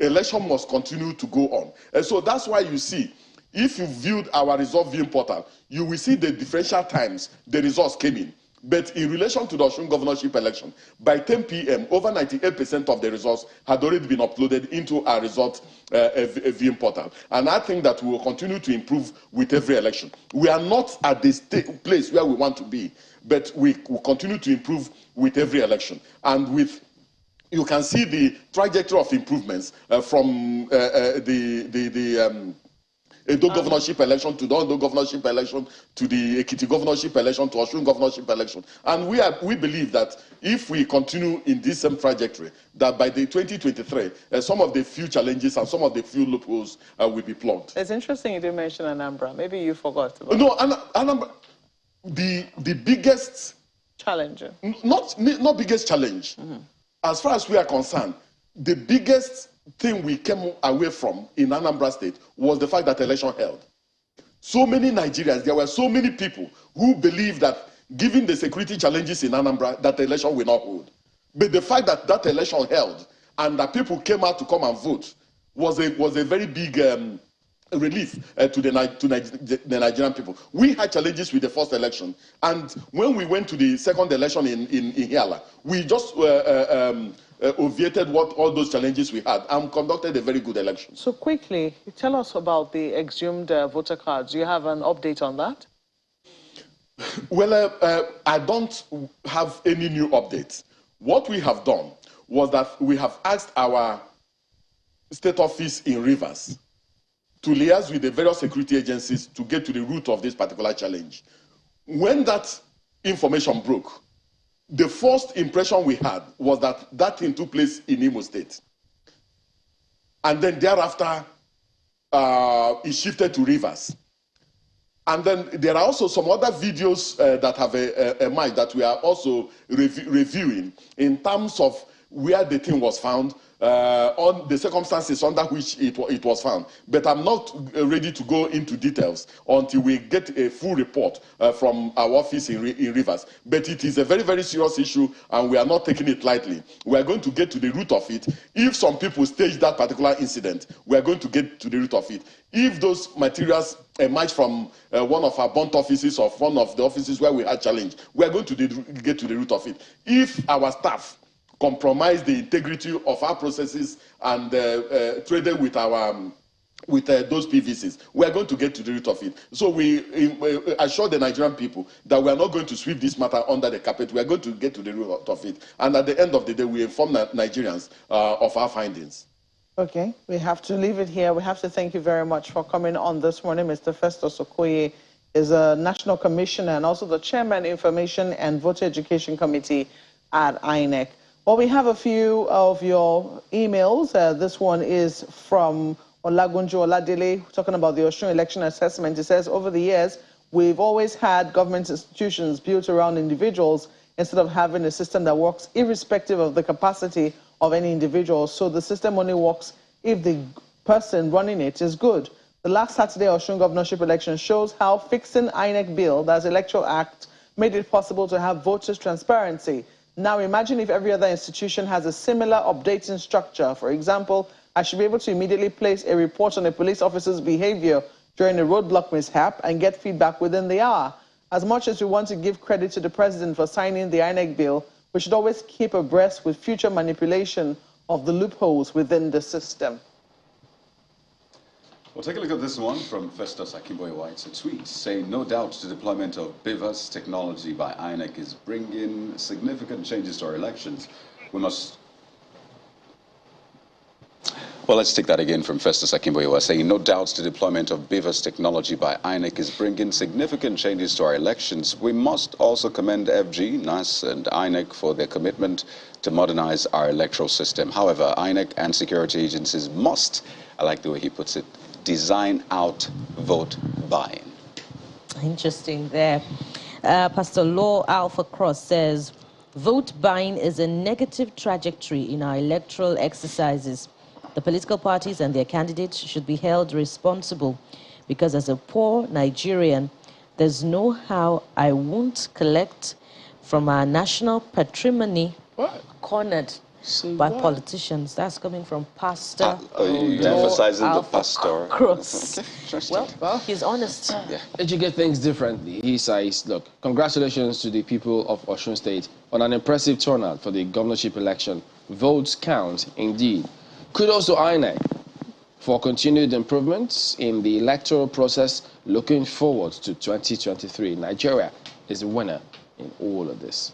election must continue to go on. And so that's why you see, if you viewed our result viewing portal, you will see the differential times the results came in. But in relation to the Osun governorship election, by 10 p.m., over 98% of the results had already been uploaded into our result viewing portal. And I think that we will continue to improve with every election. We are not at the place where we want to be, but we will continue to improve with every election. And you can see the trajectory of improvements from the Edo governorship election to the Ondo governorship election to the Ekiti governorship election to Osun governorship election. And we believe that if we continue in this same trajectory, that by the 2023, some of the few challenges and some of the few loopholes will be plugged. It's interesting you didn't mention Anambra. Maybe you forgot about No, Anambra, the biggest challenge. Not biggest challenge. as far as we are concerned, the biggest thing we came away from in Anambra State was the fact that election held. So many Nigerians, there were so many people who believed that given the security challenges in Anambra, that the election will not hold. But the fact that that election held and that people came out to come and vote was a very big relief to the Nigerian people. We had challenges with the first election, and when we went to the second election in Hiala, we just obviated all those challenges we had and conducted a very good election. So quickly, tell us about the exhumed voter cards. Do you have an update on that? Well, I don't have any new updates. What we have done was that we have asked our state office in Rivers to liaise with the various security agencies to get to the root of this particular challenge. When that information broke, the first impression we had was that that thing took place in Imo State. And then thereafter, it shifted to Rivers. And then there are also some other videos that have emerged that we are also reviewing in terms of where the thing was found, on the circumstances under which it was found. But I'm not ready to go into details until we get a full report from our office in Rivers. But it is a very, very serious issue, and we are not taking it lightly. We are going to get to the root of it. If some people staged that particular incident, we are going to get to the root of it. If those materials emerge from one of our burnt offices or one of the offices where we had challenge, we are going to get to the root of it. If our staff compromise the integrity of our processes and traded with our those PVCs, we are going to get to the root of it. So we assure the Nigerian people that we are not going to sweep this matter under the carpet. We are going to get to the root of it. And at the end of the day, we inform Nigerians of our findings. Okay, we have to leave it here. We have to thank you very much for coming on this morning. Mr. Festus Okoye is a national commissioner and also the chairman, Information and Voter Education Committee at INEC. Well, we have a few of your emails. This one is from Olagunjo Oladele, talking about the Osun election assessment. It says, over the years, we've always had government institutions built around individuals instead of having a system that works irrespective of the capacity of any individual. So the system only works if the person running it is good. The last Saturday Osun governorship election shows how fixing INEC bill, that's Electoral Act, made it possible to have voters' transparency. Now imagine if every other institution has a similar updating structure. For example, I should be able to immediately place a report on a police officer's behavior during a roadblock mishap and get feedback within the hour. As much as we want to give credit to the president for signing the INEC bill, we should always keep abreast with future manipulation of the loopholes within the system. Well, take a look at this one from Festus Akimboye. It's a tweet saying, no doubt the deployment of BIVAS technology by INEC is bringing significant changes to our elections. We must... Well, let's take that again from Festus Akimboye, saying, no doubt the deployment of BIVAS technology by INEC is bringing significant changes to our elections. We must also commend FG, NAS, and INEC for their commitment to modernize our electoral system. However, INEC and security agencies must, I like the way he puts it, design out vote buying. Interesting there. Pastor Law Alpha Cross says, vote buying is a negative trajectory in our electoral exercises. The political parties and their candidates should be held responsible because as a poor Nigerian, there's no how I won't collect from our national patrimony cornered by politicians. That's coming from Pastor. Emphasizing the pastor. Cross. Okay, well, he's honest. Yeah. Educate things differently. He says, look, congratulations to the people of Osun State on an impressive turnout for the governorship election. Votes count, indeed. Kudos to INEC for continued improvements in the electoral process. Looking forward to 2023. Nigeria is the winner in all of this.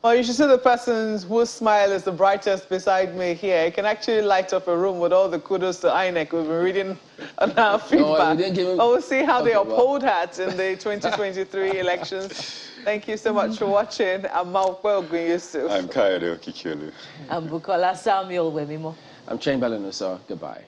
Well, you should see the person whose smile is the brightest beside me here. It can actually light up a room with all the kudos to INEC. We've been reading on our feedback. We'll see how they uphold that in the 2023 elections. Thank you so much for watching. I'm Malpo Ogunyusu. I'm Kayode Okikiolu. I'm Bukola Samuel Wemimo. I'm Chamberlain Osa. Goodbye.